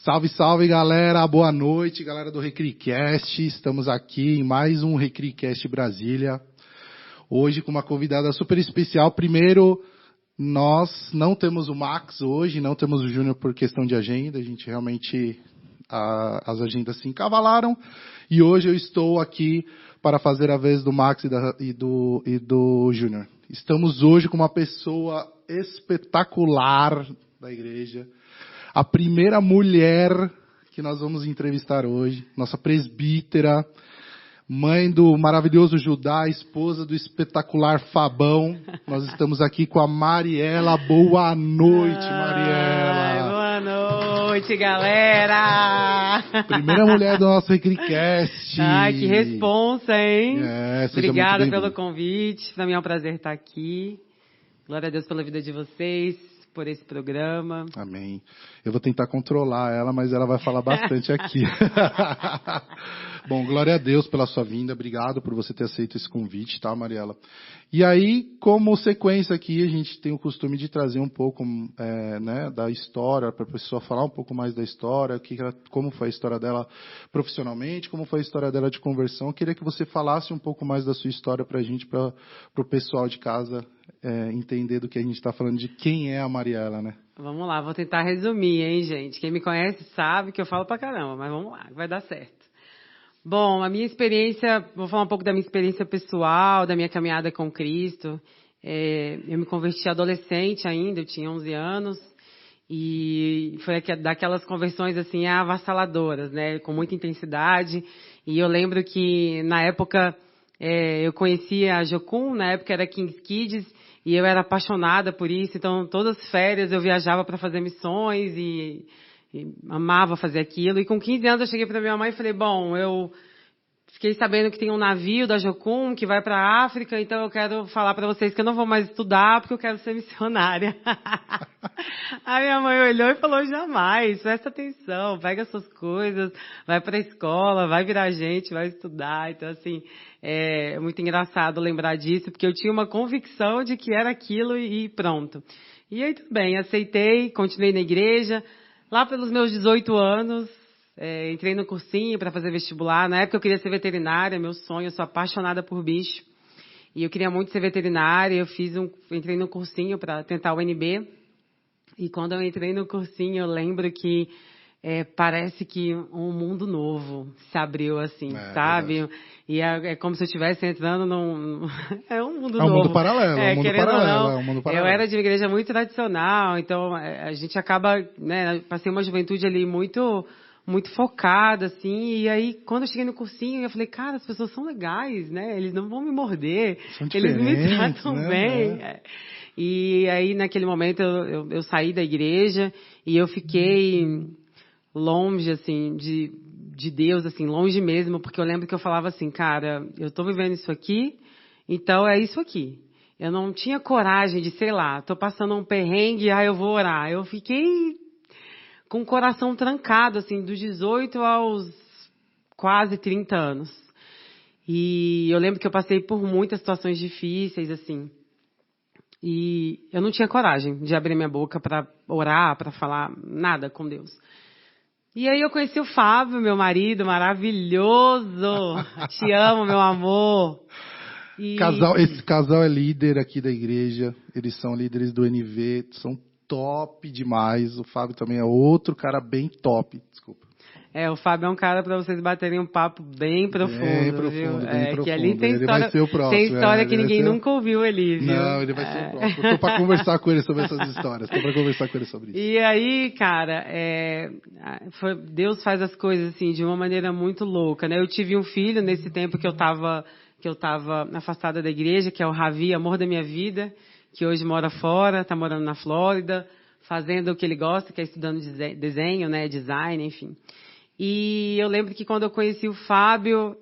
Salve, salve, galera. Boa noite, galera do RecriCast. Estamos aqui em mais um RecriCast Brasília. Hoje com uma convidada super especial. Primeiro, nós não temos o Max hoje, não temos o Júnior por questão de agenda. A gente realmente, as agendas se encavalaram. E hoje eu estou aqui para fazer a vez do Max e do Júnior. Estamos hoje com uma pessoa espetacular da igreja. A primeira mulher que nós vamos entrevistar hoje, nossa presbítera, mãe do maravilhoso Judá, esposa do espetacular Fabão. Nós estamos aqui com a Mariela. Boa noite, Mariela. Boa noite, galera. Primeira mulher do nosso RecriCast. Ai, que responsa, hein? Obrigada pelo convite. Para mim é um prazer estar aqui. Glória a Deus pela vida de vocês, por esse programa. Amém. Eu vou tentar controlar ela, mas ela vai falar bastante aqui. Bom, glória a Deus pela sua vinda. Obrigado por você ter aceito esse convite, tá, Mariela? E aí, como sequência aqui, a gente tem o costume de trazer um pouco da história, para a pessoa falar um pouco mais da história, como foi a história dela profissionalmente, como foi a história dela de conversão. Eu queria que você falasse um pouco mais da sua história para a gente, para o pessoal de casa entender do que a gente está falando, de quem é a Mariela, né? Vamos lá, vou tentar resumir, hein, gente? Quem me conhece sabe que eu falo pra caramba, mas vamos lá, vai dar certo. Bom, a minha experiência, vou falar um pouco da minha experiência pessoal, da minha caminhada com Cristo. Eu me converti adolescente ainda, eu tinha 11 anos, e foi daquelas conversões assim avassaladoras, né, com muita intensidade. E eu lembro que na época eu conhecia a Jocum, na época era Kings Kids, e eu era apaixonada por isso, então todas as férias eu viajava para fazer missões e amava fazer aquilo. E com 15 anos eu cheguei para minha mãe e falei, bom, eu fiquei sabendo que tem um navio da Jocum que vai para a África, então eu quero falar para vocês que eu não vou mais estudar porque eu quero ser missionária. A minha mãe olhou e falou, jamais, presta atenção, pega suas coisas, vai para a escola, vai virar gente, vai estudar. Então, assim, é muito engraçado lembrar disso, porque eu tinha uma convicção de que era aquilo e pronto. E aí, tudo bem, aceitei, continuei na igreja. Lá pelos meus 18 anos, entrei no cursinho para fazer vestibular. Na época eu queria ser veterinária, meu sonho, eu sou apaixonada por bicho. E eu queria muito ser veterinária, entrei no cursinho para tentar o UNB. E quando eu entrei no cursinho, eu lembro que parece que um mundo novo se abriu, assim, sabe? Verdade. E é como se eu estivesse entrando num... É um mundo novo. É um mundo paralelo, é um mundo paralelo, é um mundo paralelo. Eu era de uma igreja muito tradicional, então a gente acaba, né, passei uma juventude ali muito focada, assim, e aí quando eu cheguei no cursinho, eu falei, cara, as pessoas são legais, né? Eles não vão me morder, eles me tratam bem. E aí, naquele momento, eu saí da igreja e eu fiquei longe, assim, de Deus, assim, longe mesmo, porque eu lembro que eu falava assim, cara, eu tô vivendo isso aqui, então é isso aqui. Eu não tinha coragem de, sei lá, tô passando um perrengue, eu vou orar. Eu fiquei com o coração trancado, assim, dos 18 aos quase 30 anos. E eu lembro que eu passei por muitas situações difíceis, assim. E eu não tinha coragem de abrir minha boca para orar, para falar nada com Deus. E aí eu conheci o Fábio, meu marido maravilhoso. Te amo, meu amor. Esse casal é líder aqui da igreja. Eles são líderes do NV, são top demais. O Fábio também é outro cara bem top. Desculpa. O Fábio é um cara para vocês baterem um papo bem profundo, bem profundo, viu? Bem profundo. Que ali tem ele história, vai ser o próximo. Tem história que ninguém nunca ouviu ali, viu? Não, ele vai ser o próximo. Eu tô para conversar com ele sobre essas histórias. Tô para conversar com ele sobre isso. E aí, cara, Deus faz as coisas assim de uma maneira muito louca, né? Eu tive um filho nesse tempo que eu tava afastada da igreja, que é o Ravi, amor da minha vida, que hoje mora fora, tá morando na Flórida, fazendo o que ele gosta, que é estudando desenho, né? Design, enfim. E eu lembro que quando eu conheci o Fábio,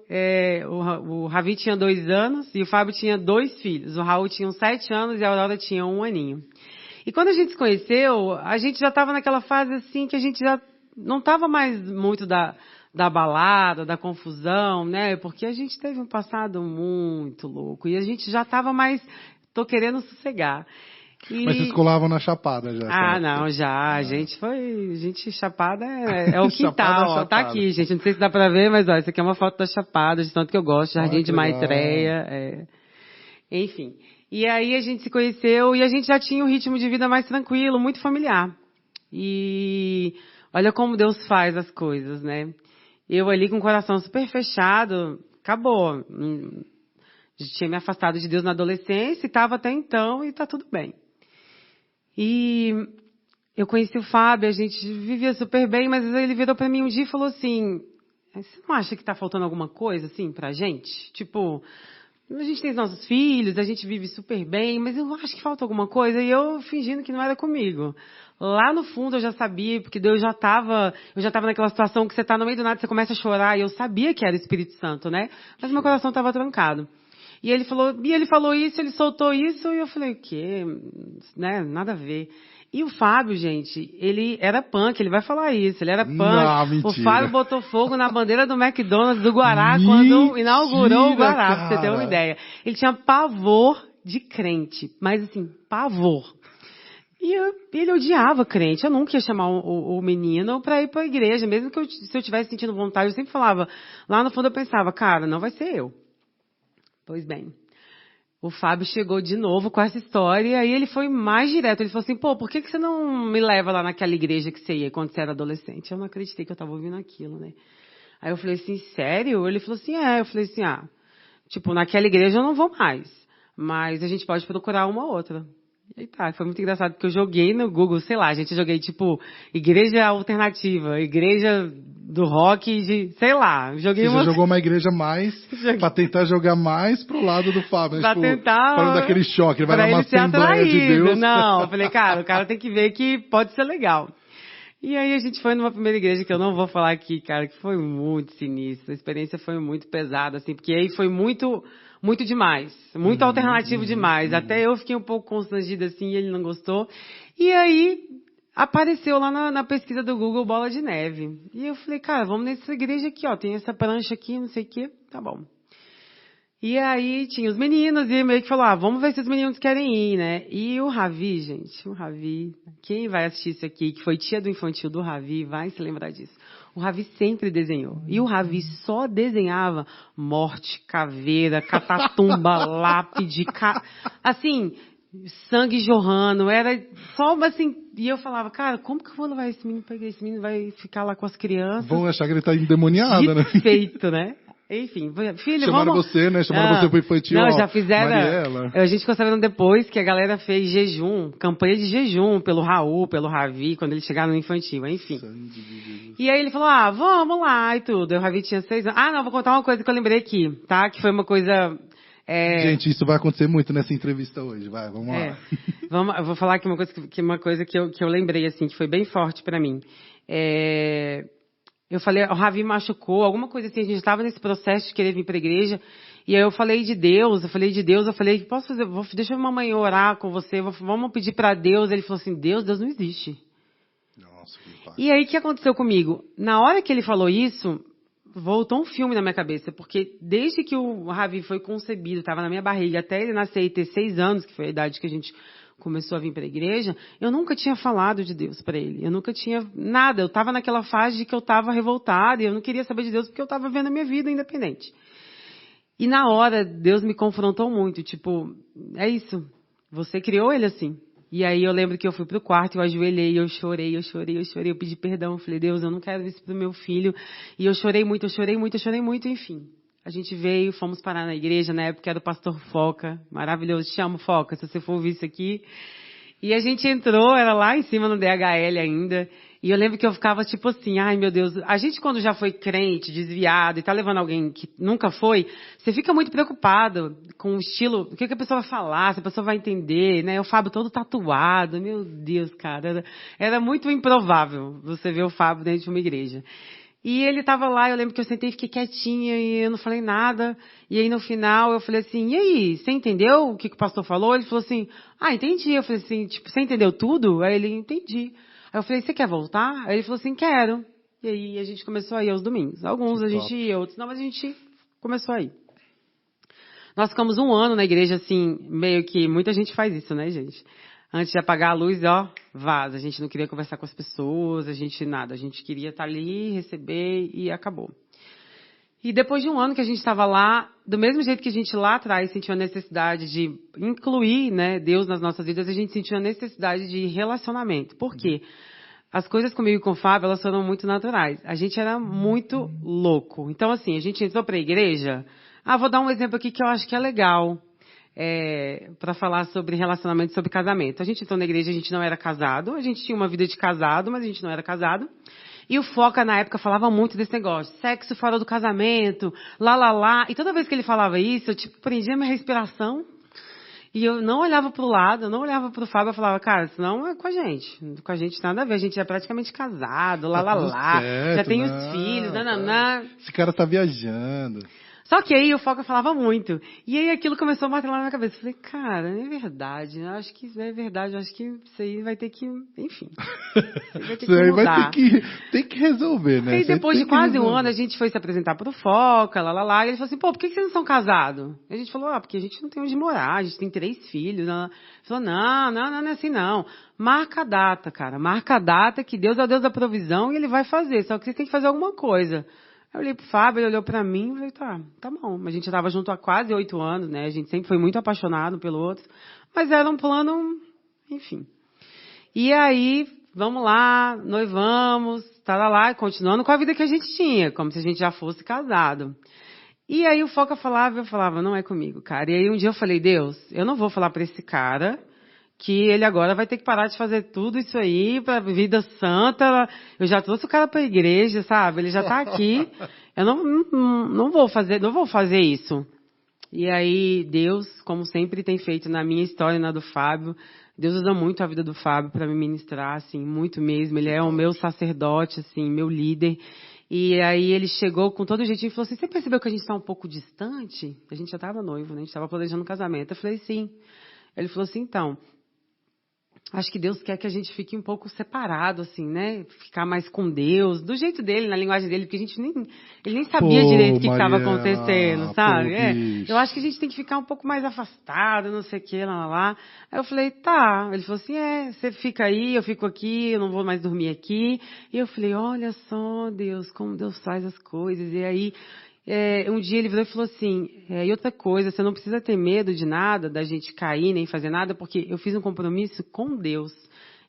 o Ravi tinha 2 anos e o Fábio tinha 2 filhos. O Raul tinha 7 anos e a Aurora tinha 1 aninho. E quando a gente se conheceu, a gente já estava naquela fase assim que a gente já não estava mais muito da balada, da confusão, né? Porque a gente teve um passado muito louco e a gente já estava mais, tô querendo sossegar. Mas vocês colavam na Chapada já? Ah, não, já. A gente Chapada é o quintal, ó. Tá aqui, gente. Não sei se dá pra ver, mas ó, isso aqui é uma foto da Chapada, de tanto que eu gosto. Jardim de Maitreya. Enfim. E aí a gente se conheceu e a gente já tinha um ritmo de vida mais tranquilo, muito familiar. E olha como Deus faz as coisas, né? Eu ali com o coração super fechado, acabou. Tinha me afastado de Deus na adolescência e estava até então e tá tudo bem. E eu conheci o Fábio, a gente vivia super bem, mas ele virou para mim um dia e falou assim, você não acha que tá faltando alguma coisa assim pra gente? Tipo, a gente tem os nossos filhos, a gente vive super bem, mas eu acho que falta alguma coisa. E eu fingindo que não era comigo. Lá no fundo eu já sabia, porque eu já estava naquela situação que você está no meio do nada, você começa a chorar, e eu sabia que era o Espírito Santo, né? Mas meu coração estava trancado. E ele falou isso, ele soltou isso, e eu falei, o quê? Né? Nada a ver. E o Fábio, gente, ele era punk, ele vai falar isso, ele era punk. Não, mentira. O Fábio botou fogo na bandeira do McDonald's do Guará quando inaugurou o Guará, pra você ter uma ideia. Ele tinha pavor de crente, mas assim, pavor. E ele odiava crente, eu nunca ia chamar o menino pra ir pra igreja, mesmo que se eu estivesse sentindo vontade, eu sempre falava, lá no fundo eu pensava, cara, não vai ser eu. Pois bem. O Fábio chegou de novo com essa história e aí ele foi mais direto. Ele falou assim, por que você não me leva lá naquela igreja que você ia quando você era adolescente? Eu não acreditei que eu estava ouvindo aquilo, né? Aí eu falei assim, sério? Ele falou assim, Eu falei assim, tipo, naquela igreja eu não vou mais. Mas a gente pode procurar uma outra. E tá, foi muito engraçado porque eu joguei no Google, sei lá, gente, eu joguei tipo, igreja alternativa, igreja do rock, sei lá. Joguei Você já jogou uma igreja mais pra tentar jogar mais pro lado do Fábio. Pra tipo, tentar... Pra não dar aquele choque, ele vai pra numa ele ser Assembleia de atraído. Deus. Não, eu falei, cara, o cara tem que ver que pode ser legal. E aí a gente foi numa primeira igreja que eu não vou falar aqui, cara, que foi muito sinistro. A experiência foi muito pesada, assim, porque aí foi muito demais. Muito alternativo demais. Até eu fiquei um pouco constrangida, assim, e ele não gostou. E aí apareceu lá na pesquisa do Google Bola de Neve. E eu falei, cara, vamos nessa igreja aqui, ó, tem essa prancha aqui, não sei o quê, tá bom. E aí tinha os meninos e meio que falou, vamos ver se os meninos querem ir, né? E o Ravi, gente, quem vai assistir isso aqui, que foi tia do infantil do Ravi, vai se lembrar disso. O Ravi sempre desenhou. E o Ravi só desenhava morte, caveira, catatumba, lápide, assim, sangue jorrando, era só assim, e eu falava, cara, como que eu vou levar esse menino pra igreja? Esse menino vai ficar lá com as crianças. Vão achar que ele tá endemoniado, né? Feito, né? Enfim, filho, chamaram você, né? Chamaram você pro infantil. Não, já fizeram. Mariela. A gente ficou sabendo depois que a galera fez jejum, campanha de jejum pelo Raul, pelo Ravi, quando eles chegaram no infantil, enfim. E aí ele falou, vamos lá e tudo. O Ravi tinha 6 anos. Não, vou contar uma coisa que eu lembrei aqui, tá? Que foi uma coisa... Gente, isso vai acontecer muito nessa entrevista hoje, vamos lá. Eu vou falar aqui uma coisa que eu lembrei, assim, que foi bem forte pra mim. Eu falei, o Ravi machucou, alguma coisa assim, a gente estava nesse processo de querer vir para a igreja, e aí eu falei de Deus, eu falei, posso fazer, deixa a mamãe orar com você, vamos pedir para Deus. Ele falou assim, Deus não existe. Nossa, que pai. E aí o que aconteceu comigo? Na hora que ele falou isso, voltou um filme na minha cabeça, porque desde que o Ravi foi concebido, estava na minha barriga, até ele nascer e ter 6 anos, que foi a idade que a gente começou a vir para a igreja, eu nunca tinha falado de Deus para ele. Eu nunca tinha nada. Eu estava naquela fase de que eu estava revoltada e eu não queria saber de Deus porque eu estava vivendo a minha vida independente. E na hora, Deus me confrontou muito. Tipo, é isso. Você criou ele assim. E aí eu lembro que eu fui pro quarto, eu ajoelhei, eu chorei, eu pedi perdão. Eu falei, Deus, eu não quero isso pro meu filho. E eu chorei muito, enfim. A gente veio, fomos parar na igreja, na época era o pastor Foca, maravilhoso, te amo Foca, se você for ouvir isso aqui. E a gente entrou, era lá em cima no DHL ainda, e eu lembro que eu ficava tipo assim, ai meu Deus, a gente quando já foi crente, desviado, e tá levando alguém que nunca foi, você fica muito preocupado com o estilo, o que a pessoa vai falar, se a pessoa vai entender, né? O Fábio todo tatuado, meu Deus, cara, era muito improvável você ver o Fábio dentro de uma igreja. E ele estava lá, eu lembro que eu sentei e fiquei quietinha e eu não falei nada. E aí no final eu falei assim, e aí, você entendeu o que o pastor falou? Ele falou assim, entendi. Eu falei assim, tipo, você entendeu tudo? Aí ele, entendi. Aí eu falei, você quer voltar? Aí ele falou assim, quero. E aí a gente começou a ir aos domingos. Alguns a gente ia, outros não, mas a gente começou a ir. Nós ficamos 1 ano na igreja, assim, meio que, muita gente faz isso, né, gente? Antes de apagar a luz, ó, vaza. A gente não queria conversar com as pessoas, a gente nada. A gente queria estar ali, receber e acabou. E depois de um ano que a gente estava lá, do mesmo jeito que a gente lá atrás sentiu a necessidade de incluir, né, Deus nas nossas vidas, a gente sentiu a necessidade de relacionamento. Por quê? As coisas comigo e com o Fábio, elas foram muito naturais. A gente era muito louco. Então, assim, a gente entrou para a igreja. Vou dar um exemplo aqui que eu acho que é legal. Para falar sobre relacionamento, sobre casamento. A gente entrou na igreja, a gente não era casado, a gente tinha uma vida de casado, mas a gente não era casado. E o Foca, na época, falava muito desse negócio, sexo fora do casamento, lá. E toda vez que ele falava isso, eu, prendia minha respiração. E eu não olhava pro lado, eu não olhava pro Fábio, eu falava, cara, isso não é com a gente nada a ver, a gente é praticamente casado, certo, já tem os filhos, nananã. Esse cara tá viajando. Só que aí o Foca falava muito. E aí aquilo começou a bater lá na minha cabeça. Eu falei, cara, é verdade. Eu acho que é verdade. Eu acho que isso aí vai ter que, enfim. Isso aí vai ter que resolver, né? E aí depois de quase um ano, a gente foi se apresentar pro Foca, E ele falou assim, por que vocês não são casados? E a gente falou, porque a gente não tem onde morar, a gente tem 3 filhos. Ele falou, não é assim não. Marca a data, cara. Marca a data que Deus é o Deus da provisão e Ele vai fazer. Só que vocês têm que fazer alguma coisa. Eu olhei pro Fábio, ele olhou pra mim e falei, tá bom. A gente já estava junto há quase 8 anos, né? A gente sempre foi muito apaixonado pelo outro. Mas era um plano, enfim. E aí, vamos lá, noivamos, lá, continuando com a vida que a gente tinha, como se a gente já fosse casado. E aí o Foca falava, eu falava, não é comigo, cara. E aí um dia eu falei, Deus, eu não vou falar pra esse cara que ele agora vai ter que parar de fazer tudo isso aí para vida santa. Eu já trouxe o cara para a igreja, sabe? Ele já está aqui. Eu não vou fazer isso. E aí Deus, como sempre tem feito na minha história e na do Fábio, Deus usa muito a vida do Fábio para me ministrar, assim, muito mesmo. Ele é o meu sacerdote, assim, meu líder. E aí ele chegou com todo jeitinho e falou assim, você percebeu que a gente está um pouco distante? A gente já estava noivo, né? A gente estava planejando o casamento. Eu falei, sim. Ele falou assim, então, acho que Deus quer que a gente fique um pouco separado, assim, né? Ficar mais com Deus, do jeito dele, na linguagem dele, porque ele nem sabia direito o que estava acontecendo, sabe? Eu acho que a gente tem que ficar um pouco mais afastado, não sei o que, lá. Aí eu falei, tá. Ele falou assim, você fica aí, eu fico aqui, eu não vou mais dormir aqui. E eu falei, olha só, Deus, como Deus faz as coisas. E aí, um dia ele virou e falou assim, e outra coisa, você não precisa ter medo de nada, da gente cair, nem fazer nada, porque eu fiz um compromisso com Deus,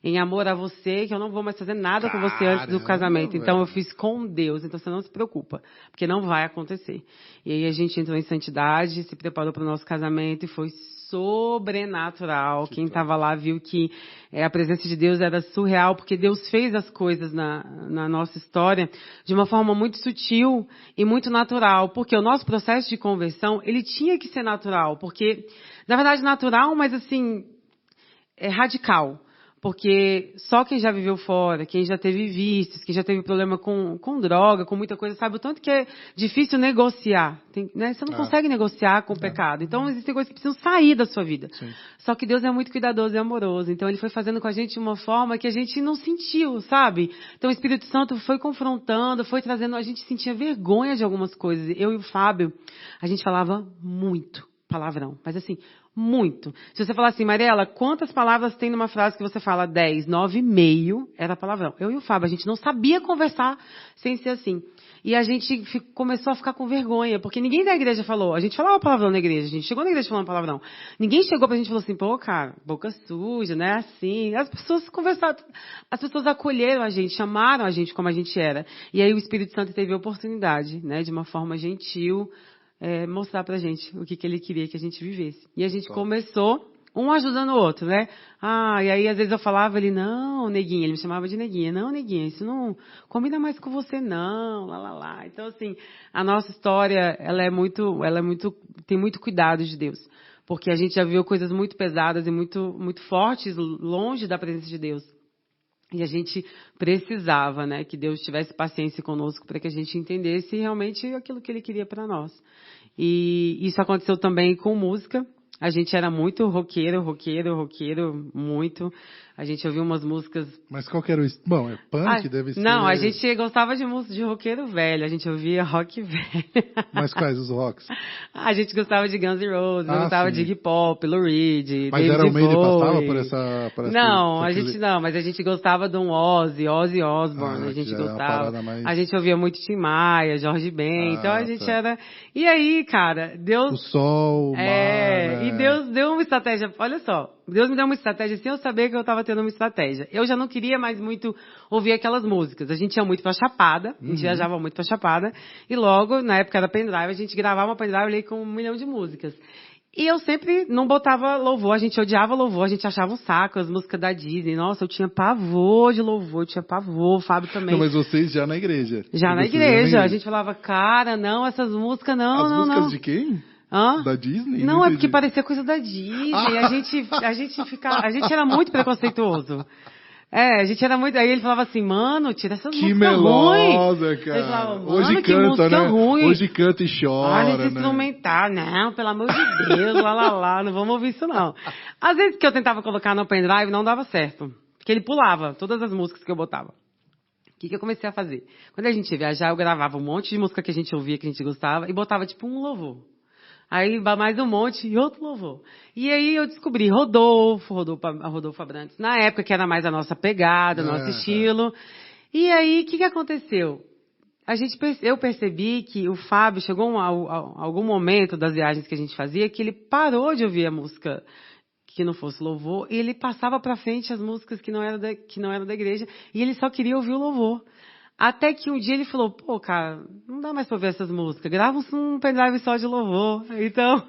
em amor a você, que eu não vou mais fazer nada com você antes do casamento. Então eu fiz com Deus, então você não se preocupa, porque não vai acontecer. E aí a gente entrou em santidade, se preparou para o nosso casamento e foi sobrenatural. Quem estava lá viu que a presença de Deus era surreal, porque Deus fez as coisas na nossa história de uma forma muito sutil e muito natural. Porque o nosso processo de conversão, ele tinha que ser natural. Porque, na verdade, natural, mas assim, radical. Porque só quem já viveu fora, quem já teve vícios, quem já teve problema com droga, com muita coisa, sabe o tanto que é difícil negociar. Né? Você não consegue negociar com o pecado. Então, existem coisas que precisam sair da sua vida. Sim. Só que Deus é muito cuidadoso e amoroso. Então, Ele foi fazendo com a gente de uma forma que a gente não sentiu, sabe? Então, o Espírito Santo foi confrontando, foi trazendo... A gente sentia vergonha de algumas coisas. Eu e o Fábio, a gente falava muito palavrão. Mas assim... muito. Se você falar assim, Mariela, quantas palavras tem numa frase que você fala 10, 9,5, era palavrão. Eu e o Fábio, a gente não sabia conversar sem ser assim. E a gente começou a ficar com vergonha, porque ninguém da igreja falou. A gente falava palavrão na igreja, a gente chegou na igreja falando palavrão. Ninguém chegou pra gente e falou assim, pô, cara, boca suja, né? Assim. As pessoas conversaram, as pessoas acolheram a gente, chamaram a gente como a gente era. E aí o Espírito Santo teve a oportunidade, né, de uma forma gentil, mostrar pra gente o que ele queria que a gente vivesse. E a gente começou, um ajudando o outro, né? E aí às vezes eu falava, ele, não, neguinha, ele me chamava de neguinha, não, neguinha, isso não combina mais com você, não, lá. Então, assim, a nossa história, ela tem muito cuidado de Deus. Porque a gente já viu coisas muito pesadas e muito, muito fortes, longe da presença de Deus. E a gente precisava, né, que Deus tivesse paciência conosco para que a gente entendesse realmente aquilo que Ele queria para nós. E isso aconteceu também com música. A gente era muito roqueiro, muito. A gente ouvia umas músicas... Mas qual que era o... Bom, é punk, deve ser... Não, a gente gostava de música de roqueiro velho. A gente ouvia rock velho. Mas quais os rocks? A gente gostava de Guns N' Roses, gostava sim. de Iggy Pop, Lou Reed, Mas David era o meio que Bowie. passava por essa... Não, mas a gente gostava de um Ozzy Osbourne, a gente gostava. Mais... A gente ouvia muito Tim Maia, Jorge Ben, então a gente era... E aí, cara, Deus... O sol, o mar, né? E Deus deu uma estratégia, olha só, Deus me deu uma estratégia sem eu saber que eu estava tendo uma estratégia. Eu já não queria mais muito ouvir aquelas músicas. A gente ia muito pra Chapada, a gente viajava muito pra Chapada, e logo, na época da pendrive, a gente gravava uma pendrive ali com 1 milhão de músicas. E eu sempre não botava louvor, a gente odiava louvor, a gente achava um saco, as músicas da Disney. Nossa, eu tinha pavor de louvor, eu tinha pavor, o Fábio também. Não, mas vocês já na igreja. Já na igreja, a gente falava, cara, não, essas músicas não, As não, músicas não. de quem? Hã? Da Disney? Não, é porque parecia coisa da Disney. A gente era muito preconceituoso. A gente era muito... Aí ele falava assim, mano, tira essas músicas melosa, ruins. cara. Ele falava, mano, hoje que canta, música né? ruim. Hoje canta e chora, olha esse né? instrumental. Não, pelo amor de Deus, lá, não vamos ouvir isso não. Às vezes que eu tentava colocar no pendrive, não dava certo. Porque ele pulava todas as músicas que eu botava. O que eu comecei a fazer? Quando a gente ia viajar, eu gravava um monte de música que a gente ouvia, que a gente gostava, e botava tipo um louvor. Aí mais um monte e outro louvor. E aí eu descobri Rodolfo Abrantes, na época que era mais a nossa pegada, nosso estilo. E aí, o que aconteceu? Eu percebi que o Fábio chegou a algum momento das viagens que a gente fazia que ele parou de ouvir a música que não fosse louvor e ele passava para frente as músicas que não eram da igreja e ele só queria ouvir o louvor. Até que um dia ele falou, pô, cara, não dá mais pra ouvir essas músicas. Grava um pendrive só de louvor. Então...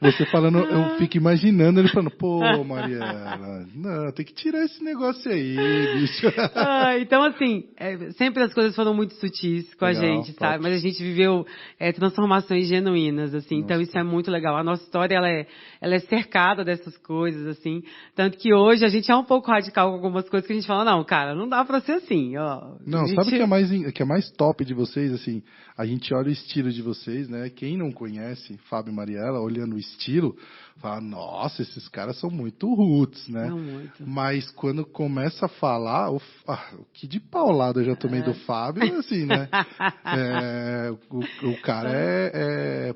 Você falando, eu fico imaginando ele falando, pô, Mariela, não, tem que tirar esse negócio aí, bicho. Então, assim, sempre as coisas foram muito sutis com legal, a gente, sabe? Top. Mas a gente viveu transformações genuínas, assim. Nossa. Então, isso é muito legal. A nossa história, ela é cercada dessas coisas, assim. Tanto que hoje a gente é um pouco radical com algumas coisas que a gente fala, não, cara, não dá pra ser assim, ó. Não, sabe o que é mais top de vocês, assim, a gente olha o estilo de vocês, né? Quem não conhece Fábio e Mariela, olhando o estilo, fala, nossa, esses caras são muito roots, né? Não, muito. Mas quando começa a falar, o que de paulada eu já tomei do Fábio, assim, né? O cara é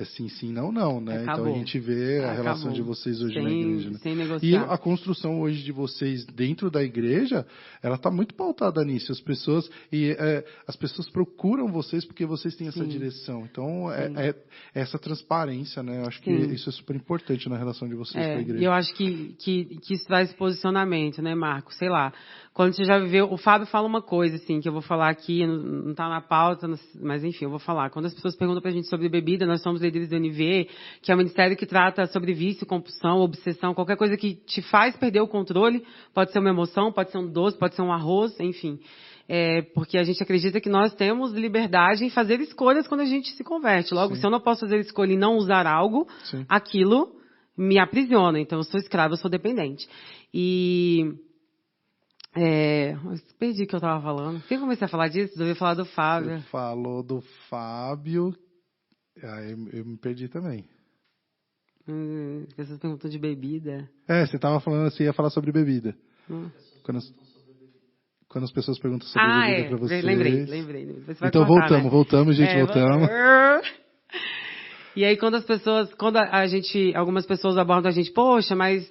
sim, não, né? Acabou. Então a gente vê a relação de vocês hoje na igreja, né? Sem negociar. E a construção hoje de vocês dentro da igreja, ela está muito pautada nisso. As pessoas procuram vocês porque vocês têm essa direção. Então essa transparência, né? Eu acho que isso é super importante na relação de vocês com a igreja. E eu acho que isso traz posicionamento, né, Marco? Sei lá. Quando você já viveu, o Fábio fala uma coisa, assim, que eu vou falar aqui, não está na pauta, mas enfim, eu vou falar. Quando as pessoas perguntam pra gente sobre bebida, nós somos líderes do NV, que é um ministério que trata sobre vício, compulsão, obsessão, qualquer coisa que te faz perder o controle, pode ser uma emoção, pode ser um doce, pode ser um arroz, enfim. Porque a gente acredita que nós temos liberdade em fazer escolhas quando a gente se converte. Logo, se eu não posso fazer escolha e não usar algo, aquilo me aprisiona. Então, eu sou escrava, eu sou dependente. Perdi o que eu estava falando. Sempre comecei a falar disso, eu ia falar do Fábio. Você falou do Fábio. Eu me perdi também. Vocês perguntam de bebida. Você estava falando assim, ia falar sobre bebida. Quando as pessoas perguntam sobre bebida para vocês. Lembrei. Então cortar, voltamos, gente, voltamos. E aí algumas pessoas abordam a gente, poxa, mas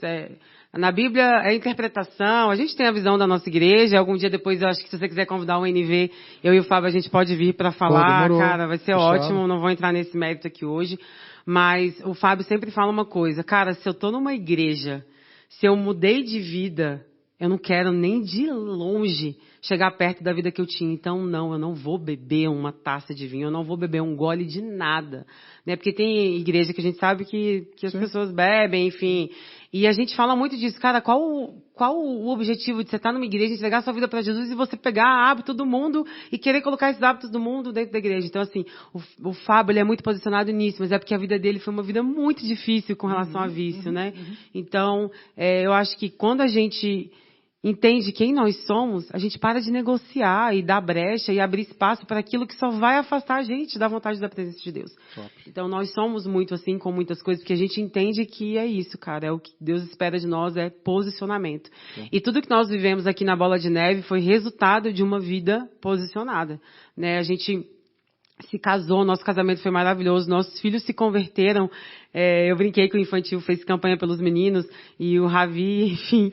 na Bíblia é interpretação, a gente tem a visão da nossa igreja, algum dia depois eu acho que se você quiser convidar o NV, eu e o Fábio a gente pode vir para falar, cara, vai ser ótimo, não vou entrar nesse mérito aqui hoje, mas o Fábio sempre fala uma coisa, cara, se eu tô numa igreja, se eu mudei de vida, eu não quero nem de longe chegar perto da vida que eu tinha. Então, não, eu não vou beber uma taça de vinho, eu não vou beber um gole de nada. Né? Porque tem igreja que a gente sabe que as pessoas bebem, enfim. E a gente fala muito disso. Cara, qual o objetivo de você estar numa igreja, entregar sua vida para Jesus e você pegar hábito do mundo e querer colocar esses hábitos do mundo dentro da igreja? Então, assim, o Fábio ele é muito posicionado nisso, mas é porque a vida dele foi uma vida muito difícil com relação a vício, né? Então, eu acho que quando a gente entende quem nós somos, a gente para de negociar e dar brecha e abrir espaço para aquilo que só vai afastar a gente da vontade da presença de Deus. Top. Então, nós somos muito assim com muitas coisas, porque a gente entende que é isso, cara. É o que Deus espera de nós, é posicionamento. E tudo que nós vivemos aqui na Bola de Neve foi resultado de uma vida posicionada, né? A gente se casou, nosso casamento foi maravilhoso, nossos filhos se converteram. Eu brinquei que o infantil fez campanha pelos meninos e o Ravi, enfim,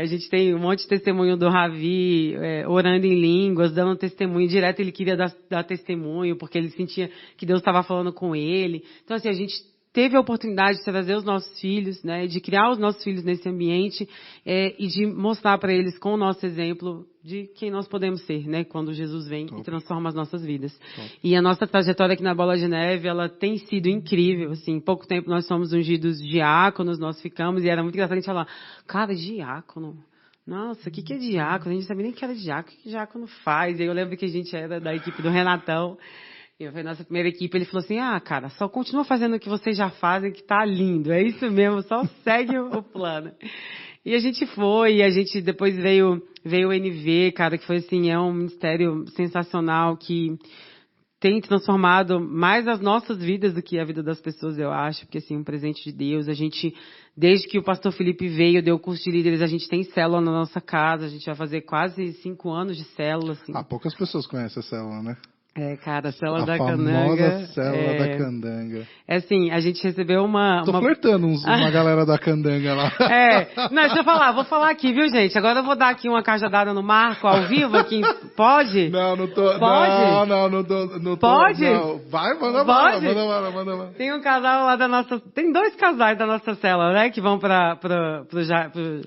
a gente tem um monte de testemunho do Ravi orando em línguas, dando testemunho. Direto ele queria dar testemunho porque ele sentia que Deus estava falando com ele. Então, assim, a gente teve a oportunidade de trazer os nossos filhos, né, de criar os nossos filhos nesse ambiente e de mostrar para eles com o nosso exemplo de quem nós podemos ser, né, quando Jesus vem e transforma as nossas vidas. E a nossa trajetória aqui na Bola de Neve, ela tem sido incrível, assim, em pouco tempo nós somos ungidos diáconos, nós ficamos, e era muito engraçado a gente falar, cara, diácono, nossa, o que é diácono? A gente não sabia nem que era diácono, o que diácono faz? E aí eu lembro que a gente era da equipe do Renatão, e foi a nossa primeira equipe, ele falou assim, cara, só continua fazendo o que vocês já fazem, que tá lindo, é isso mesmo, só segue o plano. E a gente foi, e a gente depois veio o NV, cara, que foi assim, é um ministério sensacional que tem transformado mais as nossas vidas do que a vida das pessoas, eu acho, porque assim, um presente de Deus. A gente, desde que o pastor Felipe veio, deu o curso de líderes, a gente tem célula na nossa casa, a gente vai fazer quase 5 anos de célula, assim. Poucas pessoas conhecem a célula, né? Cara, a célula da famosa Candanga. Célula da Candanga. Assim, a gente recebeu uma... Tô flertando uma galera da Candanga lá. Não, deixa eu falar, vou falar aqui, viu, gente? Agora eu vou dar aqui uma cajadada no Marco, ao vivo, aqui. Pode? Não tô. Pode? Não tô. Pode? Não. Vai, manda bala. Tem um casal lá da nossa... Tem 2 casais da nossa célula, né? Que vão pro...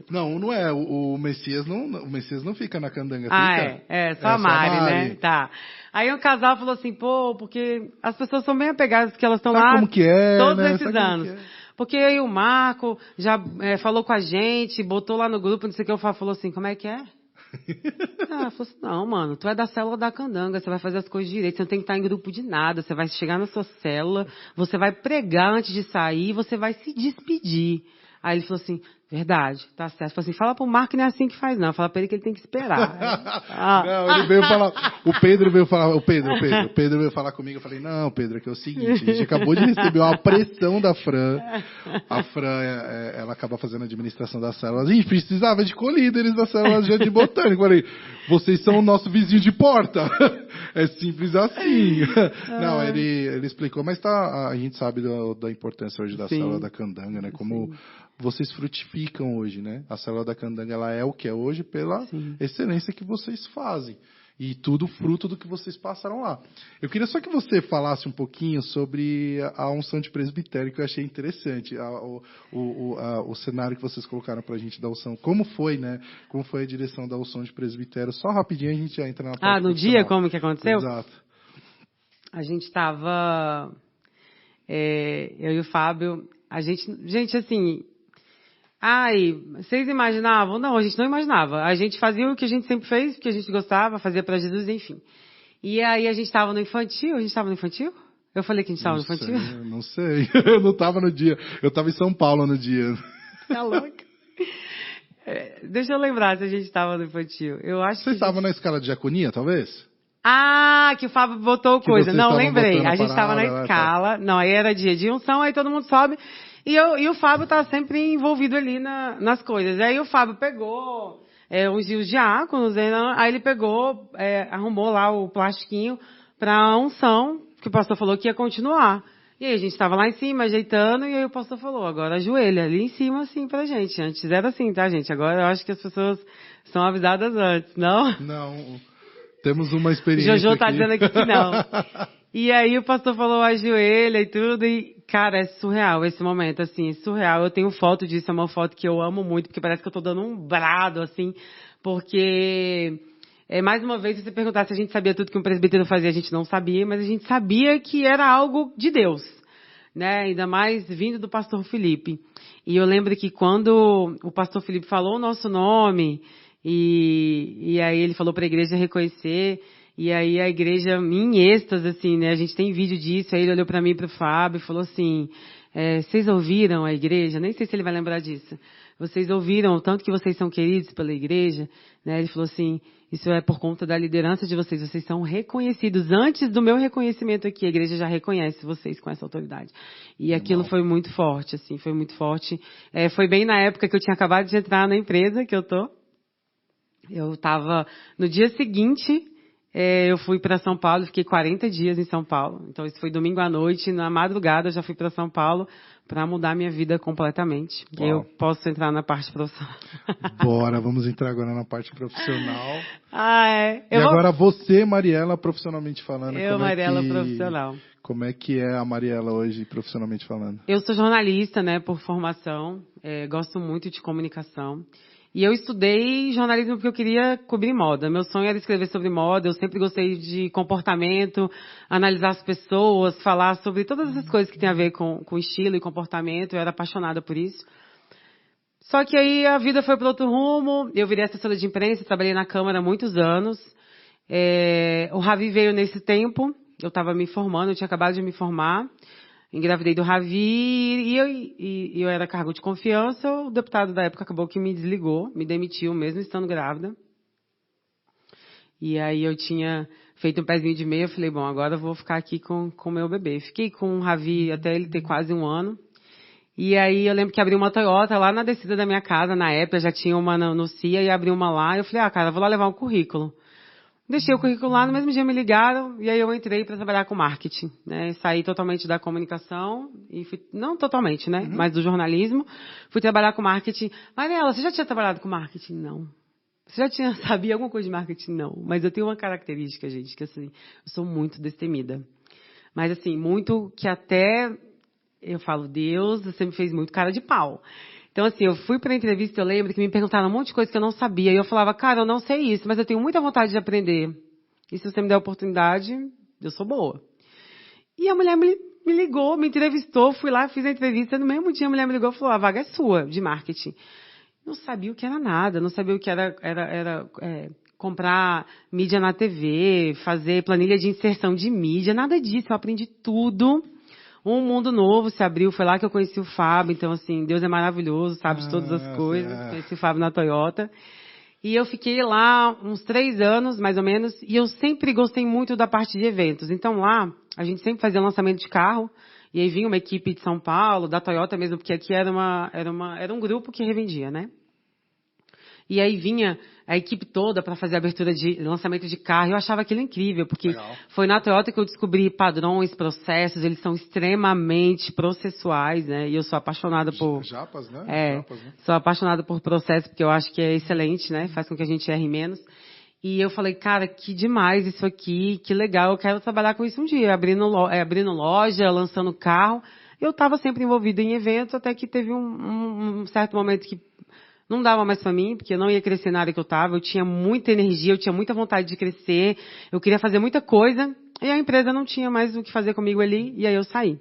Não é. O Messias não fica na Candanga, fica? Só a Mari, né? Tá. Aí um casal falou assim, porque as pessoas são bem apegadas, porque elas estão lá como que é, todos né? esses anos. Porque aí o Marco já falou com a gente, botou lá no grupo, não sei o que, eu falou assim, como é que é? Falou assim, não, mano, tu é da célula da Candanga, você vai fazer as coisas direito, você não tem que estar em grupo de nada, você vai chegar na sua célula, você vai pregar antes de sair, você vai se despedir. Aí ele falou assim, verdade, tá certo. Falei assim, fala pro Marco que não é assim que faz, não. Fala pra ele que ele tem que esperar. Não, ele veio falar. O Pedro veio falar comigo. Eu falei, não, Pedro, é que é o seguinte, a gente acabou de receber uma pressão da Fran. A Fran, ela acaba fazendo a administração das células. A gente precisava de co-líderes das células de Jardim Botânico. Eu falei, vocês são o nosso vizinho de porta. É simples assim. Não, ele explicou, mas a gente sabe da importância hoje da célula da Candanga, né? Como vocês frutificam hoje, né? A célula da Candanga, ela é o que é hoje pela excelência que vocês fazem. E tudo fruto do que vocês passaram lá. Eu queria só que você falasse um pouquinho sobre a unção de presbitério, que eu achei interessante. O cenário que vocês colocaram pra gente da unção. Como foi, né? Como foi a direção da unção de presbitério? Só rapidinho a gente já entra na parte no dia, como que aconteceu? Exato. A gente estava... eu e o Fábio... Gente, assim... vocês imaginavam? Não, a gente não imaginava. A gente fazia o que a gente sempre fez, porque a gente gostava, fazia pra Jesus, enfim. E aí a gente estava no infantil. Eu falei que a gente estava no infantil? Não sei. Eu não estava no dia. Eu estava em São Paulo no dia. Tá louca? Deixa eu lembrar se a gente estava no infantil. Eu acho Vocês estavam na escala de diaconia, talvez? Que o Fábio botou coisa. Não, lembrei. A gente estava na escala. Não, aí era dia de unção, aí todo mundo sobe. E o Fábio tá sempre envolvido ali nas coisas. Aí o Fábio pegou os diáconos, aí ele pegou, arrumou lá o plastiquinho para a unção, que o pastor falou que ia continuar. E aí a gente estava lá em cima, ajeitando, e aí o pastor falou, agora ajoelha ali em cima, assim, pra gente. Antes era assim, tá, gente? Agora eu acho que as pessoas são avisadas antes, não? Não, temos uma experiência Jojo tá aqui. dizendo aqui que não. E aí o pastor falou, ajoelha e tudo, e, cara, é surreal esse momento, assim, surreal. Eu tenho foto disso, é uma foto que eu amo muito, porque parece que eu tô dando um brado, assim, porque, mais uma vez, se você perguntar se a gente sabia tudo que um presbítero fazia, a gente não sabia, mas a gente sabia que era algo de Deus, né, ainda mais vindo do pastor Felipe. E eu lembro que quando o pastor Felipe falou o nosso nome, e aí ele falou para a igreja reconhecer. E aí a igreja em êxtase, assim, né? A gente tem vídeo disso, aí ele olhou para mim e para o Fábio e falou assim, vocês ouviram a igreja? Nem sei se ele vai lembrar disso. Vocês ouviram o tanto que vocês são queridos pela igreja? Né? Ele falou assim, isso é por conta da liderança de vocês. Vocês são reconhecidos. Antes do meu reconhecimento aqui, a igreja já reconhece vocês com essa autoridade. E aquilo foi muito forte, assim, foi muito forte. Foi bem na época que eu tinha acabado de entrar na empresa que eu tô. Eu estava, no dia seguinte, eu fui para São Paulo, fiquei 40 dias em São Paulo. Então, isso foi domingo à noite, na madrugada eu já fui para São Paulo para mudar minha vida completamente. E aí eu posso entrar na parte profissional. Bora, vamos entrar agora na parte profissional. E agora você, Mariela, profissionalmente falando. Mariela, profissional. Como é que é a Mariela hoje, profissionalmente falando? Eu sou jornalista, né, por formação. Gosto muito de comunicação. E eu estudei jornalismo porque eu queria cobrir moda. Meu sonho era escrever sobre moda. Eu sempre gostei de comportamento, analisar as pessoas, falar sobre todas essas coisas que tem a ver com estilo e comportamento. Eu era apaixonada por isso. Só que aí a vida foi para outro rumo. Eu virei assessora de imprensa, trabalhei na Câmara há muitos anos. O Ravi veio nesse tempo. Eu estava me formando, eu tinha acabado de me formar. Engravidei do Ravi e eu era cargo de confiança. O deputado da época acabou que me desligou, me demitiu mesmo estando grávida. E aí eu tinha feito um pezinho de meia, eu falei, bom, agora eu vou ficar aqui com o meu bebê. Fiquei com o Ravi até ele ter quase 1 ano. E aí eu lembro que abri uma Toyota lá na descida da minha casa, na época já tinha uma no CIA e abri uma lá. Eu falei, cara, vou lá levar um currículo. Deixei o currículo lá, no mesmo dia me ligaram e aí eu entrei para trabalhar com marketing, né? Saí totalmente da comunicação e fui, não totalmente, né? Mas do jornalismo. Fui trabalhar com marketing. Mariela, você já tinha trabalhado com marketing? Não. Você já sabia alguma coisa de marketing? Não. Mas eu tenho uma característica, gente, que assim, eu sou muito destemida. Mas assim, muito que até eu falo, Deus, você me fez muito cara de pau. Então, assim, eu fui para a entrevista, eu lembro que me perguntaram um monte de coisa que eu não sabia. E eu falava, cara, eu não sei isso, mas eu tenho muita vontade de aprender. E se você me der a oportunidade, eu sou boa. E a mulher me ligou, me entrevistou, fui lá, fiz a entrevista. No mesmo dia, a mulher me ligou e falou, a vaga é sua, de marketing. Não sabia o que era nada, não sabia o que era comprar mídia na TV, fazer planilha de inserção de mídia, nada disso. Eu aprendi tudo. Um mundo novo se abriu, foi lá que eu conheci o Fábio, então assim, Deus é maravilhoso, sabe de todas as coisas, conheci o Fábio na Toyota. E eu fiquei lá uns 3 anos, mais ou menos, e eu sempre gostei muito da parte de eventos. Então lá, a gente sempre fazia lançamento de carro, e aí vinha uma equipe de São Paulo, da Toyota mesmo, porque aqui era um grupo que revendia, né? E aí vinha a equipe toda para fazer a abertura de lançamento de carro. Eu achava aquilo incrível, porque foi na Toyota que eu descobri padrões, processos, eles são extremamente processuais, né? E eu sou apaixonada por... Japas, né? Sou apaixonada por processo, porque eu acho que é excelente, né? Faz com que a gente erre menos. E eu falei, cara, que demais isso aqui, que legal, eu quero trabalhar com isso um dia. Abrindo loja, lançando carro. Eu estava sempre envolvida em eventos, até que teve um certo momento que não dava mais para mim, porque eu não ia crescer na área que eu estava. Eu tinha muita energia, eu tinha muita vontade de crescer. Eu queria fazer muita coisa. E a empresa não tinha mais o que fazer comigo ali. E aí eu saí.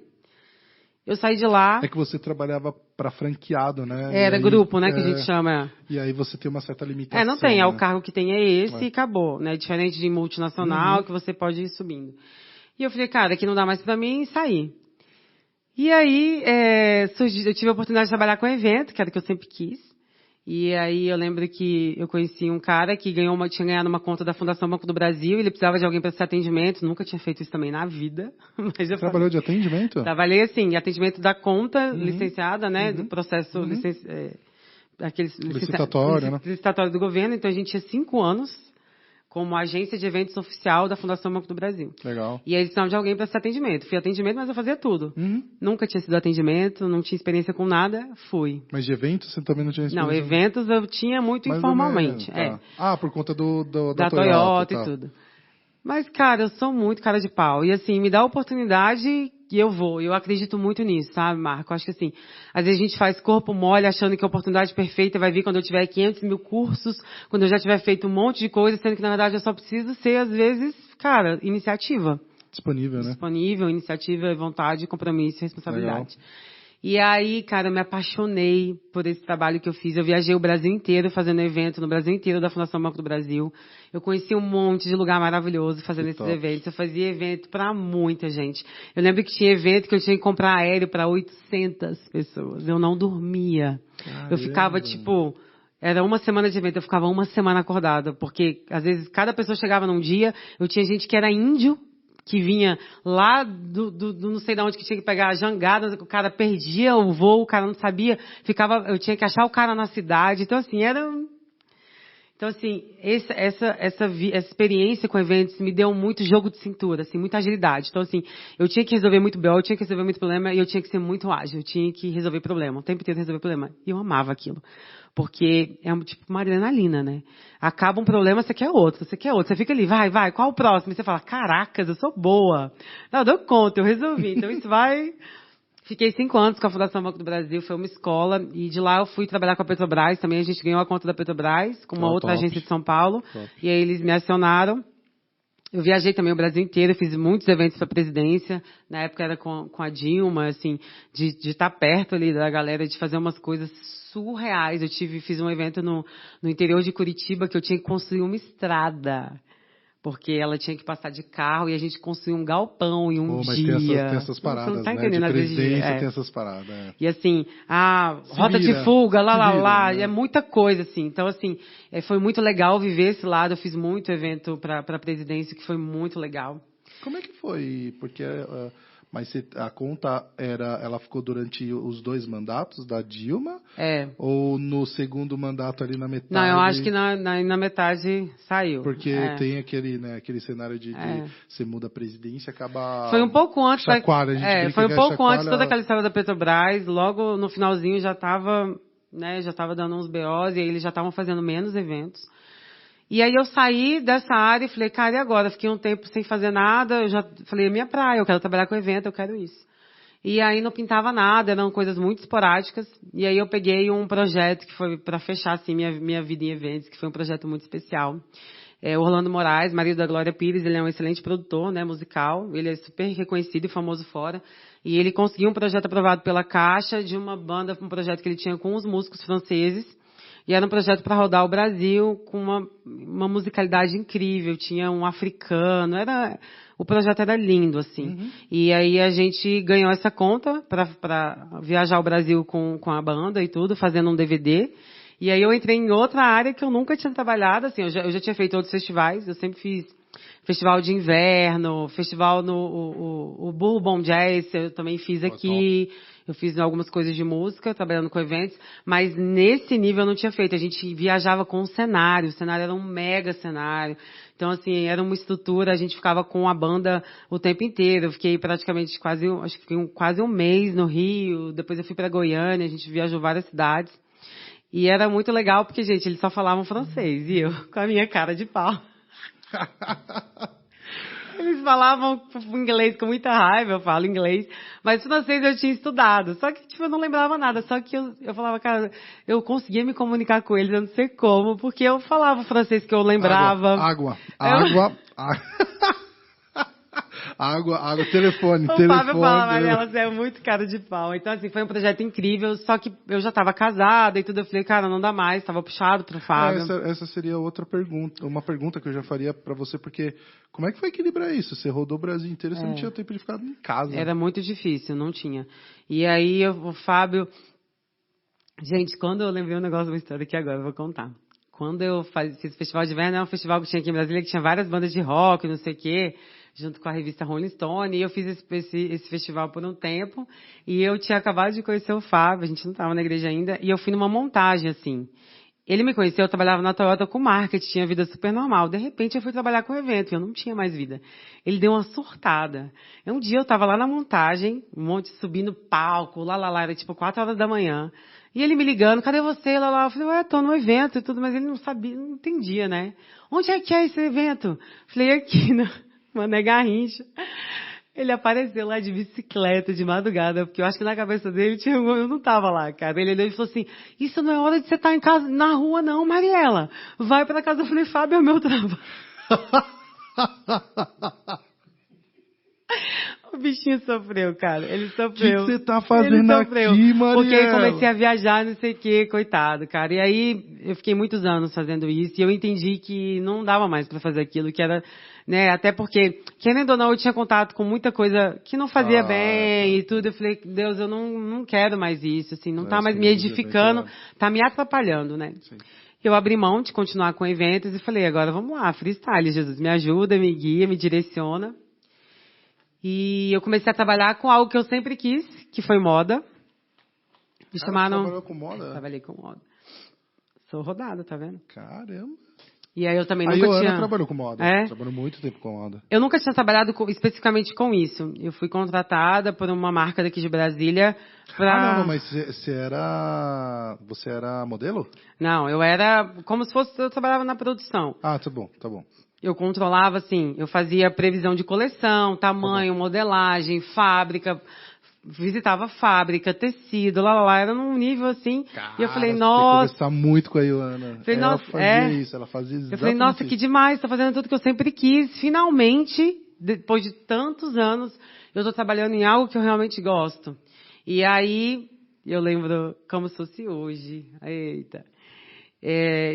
Eu saí de lá. É que você trabalhava para franqueado, né? Era grupo, né, que a gente chama. E aí você tem uma certa limitação. Não tem. O cargo que tem é esse e acabou, né? Diferente de multinacional, que você pode ir subindo. E eu falei, cara, aqui não dá mais para mim, e saí. E aí, eu tive a oportunidade de trabalhar com evento, que era o que eu sempre quis. E aí eu lembro que eu conheci um cara que tinha ganhado uma conta da Fundação Banco do Brasil, ele precisava de alguém para esse atendimento, nunca tinha feito isso também na vida. Mas eu trabalhou de atendimento? Trabalhei assim, atendimento da conta licenciada, né, do processo licitatório, né? Licitatório do governo, então a gente tinha 5 anos como agência de eventos oficial da Fundação Banco do Brasil. Legal. E aí eles precisavam de alguém para esse atendimento. Fui atendimento, mas eu fazia tudo. Nunca tinha sido atendimento, não tinha experiência com nada, fui. Mas de eventos você também não tinha experiência? Não, eventos eu tinha muito informalmente. Tá. Por conta da Toyota e tudo. Mas, cara, eu sou muito cara de pau. E assim, me dá a oportunidade e eu vou. Eu acredito muito nisso, sabe, Marco? Eu acho que assim, às vezes a gente faz corpo mole achando que a oportunidade perfeita vai vir quando eu tiver 500 mil cursos, quando eu já tiver feito um monte de coisa, sendo que na verdade eu só preciso ser, às vezes, cara, iniciativa. Disponível, né? Disponível, iniciativa, vontade, compromisso e responsabilidade. Legal. E aí, cara, eu me apaixonei por esse trabalho que eu fiz. Eu viajei o Brasil inteiro fazendo evento no Brasil inteiro da Fundação Banco do Brasil. Eu conheci um monte de lugar maravilhoso fazendo esses eventos. Eu fazia evento para muita gente. Eu lembro que tinha evento que eu tinha que comprar aéreo para 800 pessoas. Eu não dormia. Caramba. Eu ficava, era uma semana de evento, eu ficava uma semana acordada. Porque, às vezes, cada pessoa chegava num dia, eu tinha gente que era índio, que vinha lá do não sei de onde que tinha que pegar a jangada, o cara perdia o voo, o cara não sabia, eu tinha que achar o cara na cidade. Então, assim, essa experiência com eventos me deu muito jogo de cintura, assim, muita agilidade. Então, assim, eu tinha que resolver muito BO, eu tinha que resolver muito problema e eu tinha que ser muito ágil, eu tinha que resolver problema, o tempo inteiro resolver problema. E eu amava aquilo. Porque é uma adrenalina, né? Acaba um problema, você quer outro. Você fica ali, vai, qual o próximo? E você fala, caracas, eu sou boa. Não, eu dou conta, eu resolvi. Então isso vai... Fiquei 5 anos com a Fundação Banco do Brasil, foi uma escola. E de lá eu fui trabalhar com a Petrobras. Também a gente ganhou a conta da Petrobras, com uma outra agência de São Paulo. E aí eles me acionaram. Eu viajei também o Brasil inteiro, fiz muitos eventos para a presidência. Na época era com a Dilma, assim, de estar perto ali da galera, de fazer umas coisas surreais. Fiz um evento no interior de Curitiba que eu tinha que construir uma estrada. Porque ela tinha que passar de carro e a gente construiu um galpão em um dia. Tem essas paradas, você não tá né? entendendo, De presidência tem é. essas paradas. É. E assim, rota de fuga, né? é muita coisa, assim. Então, assim, foi muito legal viver esse lado. Eu fiz muito evento para a presidência, que foi muito legal. Como é que foi? Porque... Mas a conta ela ficou durante os 2 mandatos da Dilma? É. Ou no segundo mandato ali na metade? Não, eu acho que na metade saiu. Porque tem aquele cenário de você muda a presidência, acaba... Foi um pouco antes foi um pouco antes de toda aquela história da Petrobras. Logo no finalzinho já estava dando uns BOs e aí eles já estavam fazendo menos eventos. E aí eu saí dessa área e falei, cara, e agora? Fiquei um tempo sem fazer nada, eu já falei, é minha praia, eu quero trabalhar com evento, eu quero isso. E aí não pintava nada, eram coisas muito esporádicas. E aí eu peguei um projeto que foi para fechar assim minha vida em eventos, que foi um projeto muito especial. O Orlando Moraes, marido da Glória Pires, ele é um excelente produtor, né, musical. Ele é super reconhecido e famoso fora. E ele conseguiu um projeto aprovado pela Caixa de uma banda, um projeto que ele tinha com os músicos franceses. E era um projeto para rodar o Brasil com uma musicalidade incrível. Tinha um africano, o projeto era lindo, assim. Uhum. E aí a gente ganhou essa conta para viajar o Brasil com a banda e tudo, fazendo um DVD. E aí eu entrei em outra área que eu nunca tinha trabalhado, assim, eu já tinha feito outros festivais, eu sempre fiz festival de inverno, festival o Bourbon Jazz, eu também fiz aqui. Eu fiz algumas coisas de música, trabalhando com eventos, mas nesse nível eu não tinha feito. A gente viajava com um cenário, o cenário era um mega cenário. Então, assim, era uma estrutura, a gente ficava com a banda o tempo inteiro. Eu fiquei praticamente quase um mês no Rio, depois eu fui para Goiânia, a gente viajou várias cidades. E era muito legal porque, gente, eles só falavam francês, e eu com a minha cara de pau. Eles falavam inglês com muita raiva, eu falo inglês, mas francês eu tinha estudado, só que eu não lembrava nada, só que eu falava, cara, eu conseguia me comunicar com eles, eu não sei como, porque eu falava o francês que eu lembrava. Água, telefone. O Fábio fala, Mariela, você é muito cara de pau. Então, assim, foi um projeto incrível, só que eu já estava casada e tudo, eu falei, cara, não dá mais, estava puxado pro Fábio. Essa seria outra pergunta, uma pergunta que eu já faria para você, porque como é que foi equilibrar isso? Você rodou o Brasil inteiro, você não tinha tempo de ficar em casa. Era muito difícil, não tinha. E aí, o Fábio... Gente, quando eu lembrei um negócio, uma história que agora eu vou contar. Quando eu fiz o Festival de Inverno, é um festival que tinha aqui em Brasília, que tinha várias bandas de rock, não sei o quê, junto com a revista Rolling Stone, e eu fiz esse festival por um tempo, e eu tinha acabado de conhecer o Fábio, a gente não estava na igreja ainda, e eu fui numa montagem, assim. Ele me conheceu, eu trabalhava na Toyota com marketing, tinha vida super normal. De repente, eu fui trabalhar com evento, eu não tinha mais vida. Ele deu uma surtada. Um dia, eu estava lá na montagem, um monte subindo palco, era tipo 4 horas da manhã, e ele me ligando, cadê você? Eu falei, tô no evento e tudo, mas ele não sabia, não entendia, né? Onde é que é esse evento? Falei, aqui, Mané Garrincha. Ele apareceu lá de bicicleta, de madrugada, porque eu acho que na cabeça dele eu não tava lá, cara. Ele olhou e falou assim, isso não é hora de você estar em casa, na rua não, Mariela. Vai pra casa. Eu falei, Fábio, é o meu trabalho. O bichinho sofreu, cara. Ele sofreu. O que você tá fazendo aqui, Mariela? Porque eu comecei a viajar, não sei o quê, coitado, cara. E aí, eu fiquei muitos anos fazendo isso e eu entendi que não dava mais pra fazer aquilo, que era, né, até porque, querendo ou não, eu tinha contato com muita coisa que não fazia bem e tudo. Eu falei, Deus, eu não quero mais isso, assim, não tá mais me edificando, tá me atrapalhando, né? Sim. Eu abri mão de continuar com eventos e falei, agora vamos lá, freestyle, Jesus, me ajuda, me guia, me direciona. E eu comecei a trabalhar com algo que eu sempre quis, que foi moda. Me chamaram... Você trabalhou com moda? Trabalhei com moda. Sou rodada, tá vendo? Caramba. E aí eu também Aí nunca a tinha... Ana trabalhou com moda. É? Trabalhou muito tempo com moda. Eu nunca tinha trabalhado especificamente com isso. Eu fui contratada por uma marca daqui de Brasília pra... Não, mas você era modelo? Não, eu era como se fosse... Eu trabalhava na produção. Ah, tá bom, tá bom. Eu controlava, assim, eu fazia previsão de coleção, tamanho, modelagem, fábrica, visitava fábrica, tecido, lá, era num nível assim. Cara, e eu falei, você nossa... tem que conversar muito com a Ioana. Falei, ela nossa, fazia isso, ela fazia exatamente Eu falei, nossa, que demais, tô fazendo tudo que eu sempre quis. Finalmente, depois de tantos anos, eu tô trabalhando em algo que eu realmente gosto. E aí, eu lembro como se fosse hoje. Eita.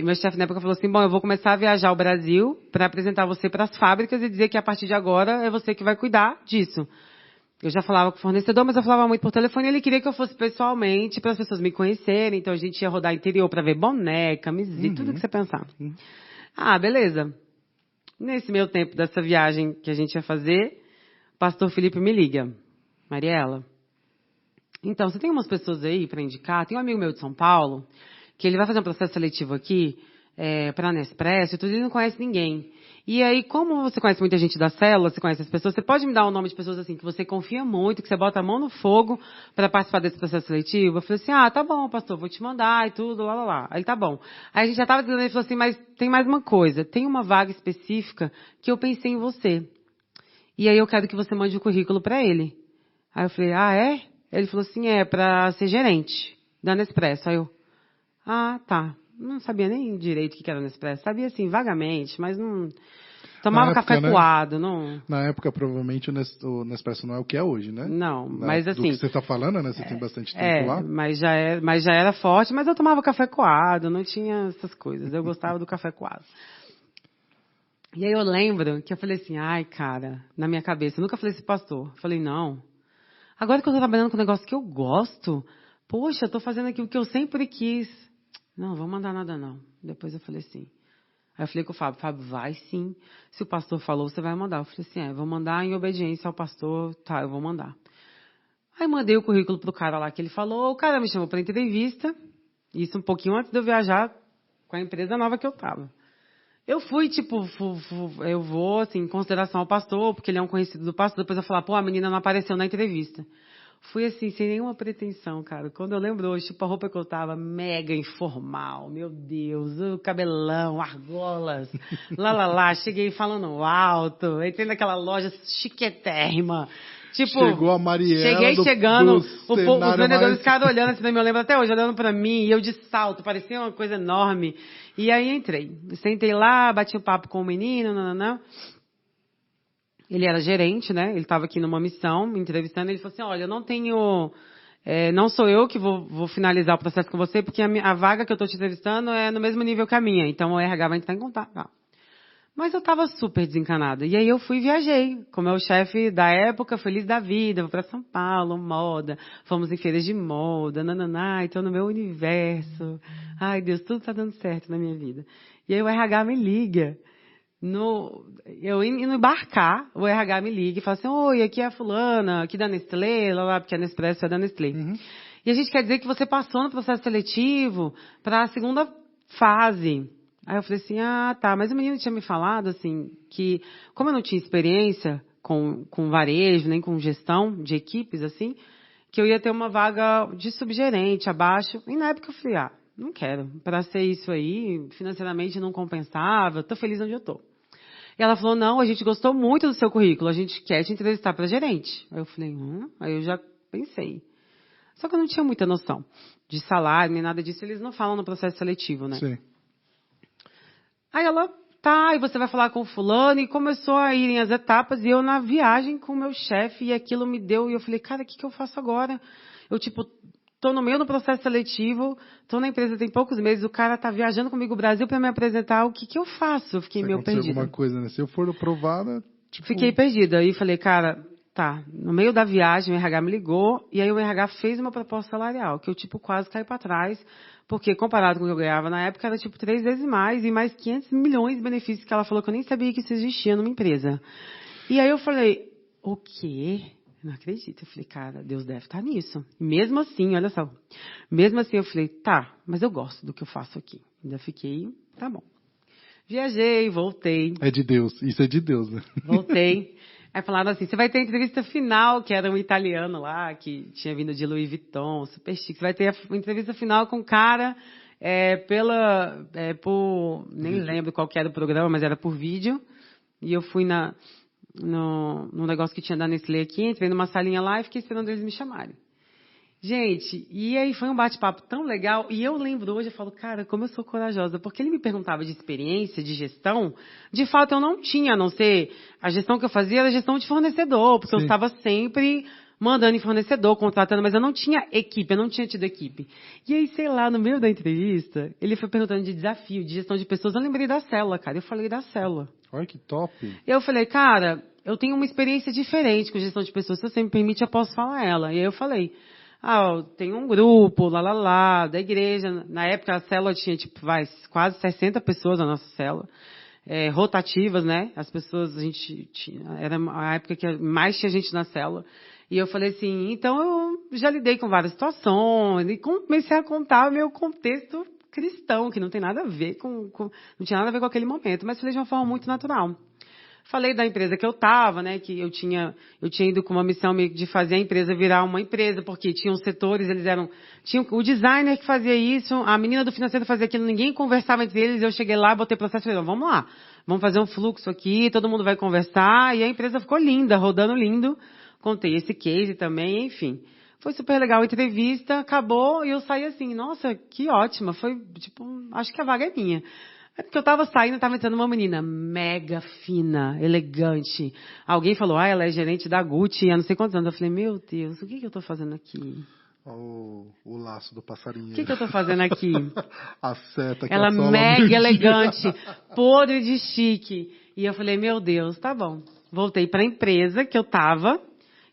Meu chefe na época falou assim, bom, eu vou começar a viajar o Brasil para apresentar você para as fábricas e dizer que a partir de agora é você que vai cuidar disso. Eu já falava com o fornecedor, mas eu falava muito por telefone. Ele queria que eu fosse pessoalmente para as pessoas me conhecerem. Então a gente ia rodar interior para ver boné, camiseta, tudo que você pensar. Ah, beleza. Nesse meio tempo dessa viagem que a gente ia fazer, o pastor Felipe me liga. Mariela, então, você tem umas pessoas aí para indicar? Tem um amigo meu de São Paulo que ele vai fazer um processo seletivo aqui para a Nespresso e tudo, ele não conhece ninguém. E aí, como você conhece muita gente da célula, você conhece as pessoas, você pode me dar o nome de pessoas assim que você confia muito, que você bota a mão no fogo para participar desse processo seletivo? Eu falei assim, tá bom, pastor, vou te mandar e tudo, lá. Aí ele, tá bom. Aí a gente já estava dizendo, ele falou assim, mas tem mais uma coisa, tem uma vaga específica que eu pensei em você. E aí eu quero que você mande o currículo para ele. Aí eu falei, é? Ele falou assim, para ser gerente da Nespresso. Aí eu, tá. Não sabia nem direito o que era Nespresso. Sabia, assim, vagamente, mas não... Tomava café coado, não... Na época, provavelmente, o Nespresso não é o que é hoje, né? Não, mas assim... Do que você está falando, né? Você tem bastante tempo lá. Mas já era forte, mas eu tomava café coado, não tinha essas coisas. Eu gostava do café coado. E aí eu lembro que eu falei assim, cara, na minha cabeça, eu nunca falei assim, pastor. Eu falei, não. Agora que eu estou trabalhando com um negócio que eu gosto, poxa, eu estou fazendo aquilo que eu sempre quis. Não, vou mandar nada não. Depois eu falei assim. Aí eu falei com o Fábio, vai sim. Se o pastor falou, você vai mandar. Eu falei assim, vou mandar em obediência ao pastor, tá, eu vou mandar. Aí mandei o currículo pro cara lá que ele falou, o cara me chamou para entrevista, isso um pouquinho antes de eu viajar com a empresa nova que eu tava. Eu fui, eu vou, assim, em consideração ao pastor, porque ele é um conhecido do pastor, depois eu falar, a menina não apareceu na entrevista. Fui assim, sem nenhuma pretensão, cara. Quando eu lembro hoje, a roupa que eu tava, mega informal, meu Deus, o cabelão, argolas, lá, cheguei falando alto, entrei naquela loja chiquetérrima. Chegou a Mariela cheguei chegando, os vendedores ficaram olhando assim pra mim, eu lembro até hoje, olhando pra mim, e eu de salto, parecia uma coisa enorme. E aí entrei. Sentei lá, bati um papo com o menino, Ele era gerente, né? Ele estava aqui numa missão, me entrevistando. Ele falou assim, olha, eu não tenho... não sou eu que vou finalizar o processo com você, porque a vaga que eu estou te entrevistando é no mesmo nível que a minha. Então, o RH vai entrar em contato. Tá. Mas eu estava super desencanada. E aí eu fui e viajei. Com o meu chefe da época, feliz da vida. Vou para São Paulo, moda. Fomos em feiras de moda, estou no meu universo. Ai, Deus, tudo está dando certo na minha vida. E aí o RH me liga. Eu indo embarcar, o RH me liga e fala assim, oi, aqui é a fulana, aqui da Nestlé, lá, porque a Nespresso é da Nestlé. Uhum. E a gente quer dizer que você passou no processo seletivo para a segunda fase. Aí eu falei assim, tá, mas o menino tinha me falado, assim, que como eu não tinha experiência com varejo, nem com gestão de equipes, assim, que eu ia ter uma vaga de subgerente abaixo. E na época eu falei, não quero. Para ser isso aí, financeiramente não compensava, estou feliz onde eu estou. E ela falou, não, a gente gostou muito do seu currículo, a gente quer te entrevistar para gerente. Aí eu falei, aí eu já pensei. Só que eu não tinha muita noção de salário, nem nada disso, eles não falam no processo seletivo, né? Sim. Aí ela tá, e você vai falar com o fulano, e começou a irem as etapas, e eu na viagem com o meu chefe, e aquilo me deu, e eu falei, cara, o que eu faço agora? Eu, tipo, tô no meio do processo seletivo, tô na empresa tem poucos meses, o cara tá viajando comigo o Brasil para me apresentar, o que eu faço? Eu fiquei meio perdida. Alguma coisa, né? Se eu for aprovada, tipo... Fiquei perdida, aí falei, cara, tá, no meio da viagem o RH me ligou, e aí o RH fez uma proposta salarial, que eu, tipo, quase caí para trás, porque comparado com o que eu ganhava na época, era, tipo, 3 vezes mais, e mais 500 milhões de benefícios que ela falou que eu nem sabia que isso existia numa empresa. E aí eu falei, o quê? Eu não acredito. Eu falei, cara, Deus deve estar nisso. E mesmo assim, olha só, mesmo assim eu falei, tá, mas eu gosto do que eu faço aqui. Ainda fiquei, tá bom. Viajei, voltei. É de Deus, isso é de Deus, né? Voltei. Aí falaram assim, você vai ter a entrevista final, que era um italiano lá, que tinha vindo de Louis Vuitton, super chique. Você vai ter a entrevista final com o cara, nem lembro qual que era o programa, mas era por vídeo. E eu fui no negócio que tinha da Nestlé aqui, entrei numa salinha lá e fiquei esperando eles me chamarem. Gente, e aí foi um bate-papo tão legal, e eu lembro hoje, eu falo, cara, como eu sou corajosa, porque ele me perguntava de experiência, de gestão, de fato eu não tinha, a não ser, a gestão que eu fazia era gestão de fornecedor, porque eu estava sempre mandando em fornecedor, contratando, mas eu não tinha equipe, eu não tinha tido equipe. E aí, sei lá, no meio da entrevista, ele foi perguntando de desafio, de gestão de pessoas, eu lembrei da célula, cara, eu falei da célula. Olha que top. Eu falei, cara, eu tenho uma experiência diferente com gestão de pessoas, se você me permite, eu posso falar ela. E aí eu falei, tem um grupo, da igreja. Na época a célula tinha, quase 60 pessoas na nossa célula. Rotativas, né? As pessoas, a gente tinha, era a época que mais tinha gente na célula. E eu falei assim, então eu já lidei com várias situações e comecei a contar o meu contexto cristão, que não tem nada a ver não tinha nada a ver com aquele momento, mas falei de uma forma muito natural. Falei da empresa que eu estava, né, que eu tinha ido com uma missão meio de fazer a empresa virar uma empresa, porque tinham setores, tinha o designer que fazia isso, a menina do financeiro fazia aquilo, ninguém conversava entre eles, eu cheguei lá, botei processo e falei, vamos lá, vamos fazer um fluxo aqui, todo mundo vai conversar, e a empresa ficou linda, rodando lindo, contei esse case também, enfim. Foi super legal a entrevista, acabou, e eu saí assim, nossa, que ótima, foi, acho que a vaga é minha. É porque eu estava entrando uma menina mega fina, elegante. Alguém falou, ela é gerente da Gucci há não sei quantos anos. Eu falei, meu Deus, o que eu estou fazendo aqui? O laço do passarinho. O que eu estou fazendo aqui? A seta que ela mega elegante, podre de chique. E eu falei, meu Deus, tá bom. Voltei para a empresa que eu estava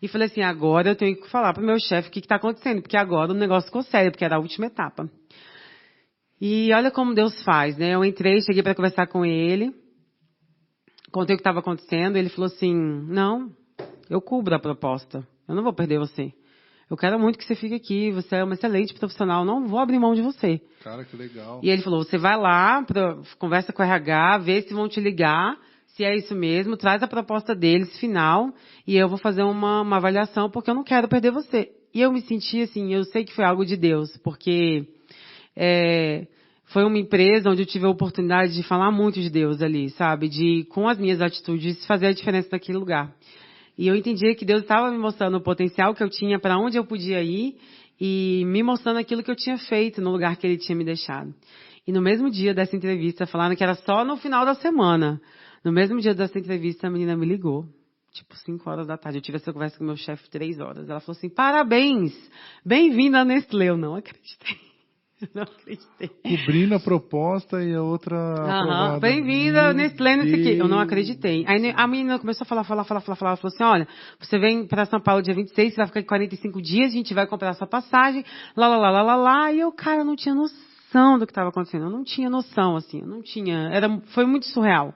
e falei assim, agora eu tenho que falar para o meu chefe o que está acontecendo, porque agora o negócio ficou sério, porque era a última etapa. E olha como Deus faz, né? Eu entrei, cheguei para conversar com ele, contei o que estava acontecendo, ele falou assim, não, eu cubro a proposta, eu não vou perder você. Eu quero muito que você fique aqui, você é uma excelente profissional, não vou abrir mão de você. Cara, que legal. E ele falou, você vai lá, conversa com o RH, vê se vão te ligar, se é isso mesmo, traz a proposta deles, final, e eu vou fazer uma avaliação, porque eu não quero perder você. E eu me senti assim, eu sei que foi algo de Deus, porque... foi uma empresa onde eu tive a oportunidade de falar muito de Deus ali, sabe? De, com as minhas atitudes, fazer a diferença naquele lugar. E eu entendi que Deus estava me mostrando o potencial que eu tinha, para onde eu podia ir, e me mostrando aquilo que eu tinha feito no lugar que Ele tinha me deixado. E no mesmo dia dessa entrevista, falaram que era só no final da semana. No mesmo dia dessa entrevista, a menina me ligou. 5 horas da tarde. Eu tive essa conversa com o meu chefe 3 horas. Ela falou assim, parabéns, bem-vinda à Nestlé. Eu não acreditei. Não acreditei. Cobrindo a proposta e a outra... Bem-vinda, Nestlé, não sei o quê. Eu não acreditei. Aí a menina começou a falar. Ela falou assim, olha, você vem para São Paulo dia 26, você vai ficar aqui 45 dias, a gente vai comprar sua passagem, lá. E eu, cara, não tinha noção do que estava acontecendo. Eu não tinha noção, assim. Eu não tinha... Foi muito surreal.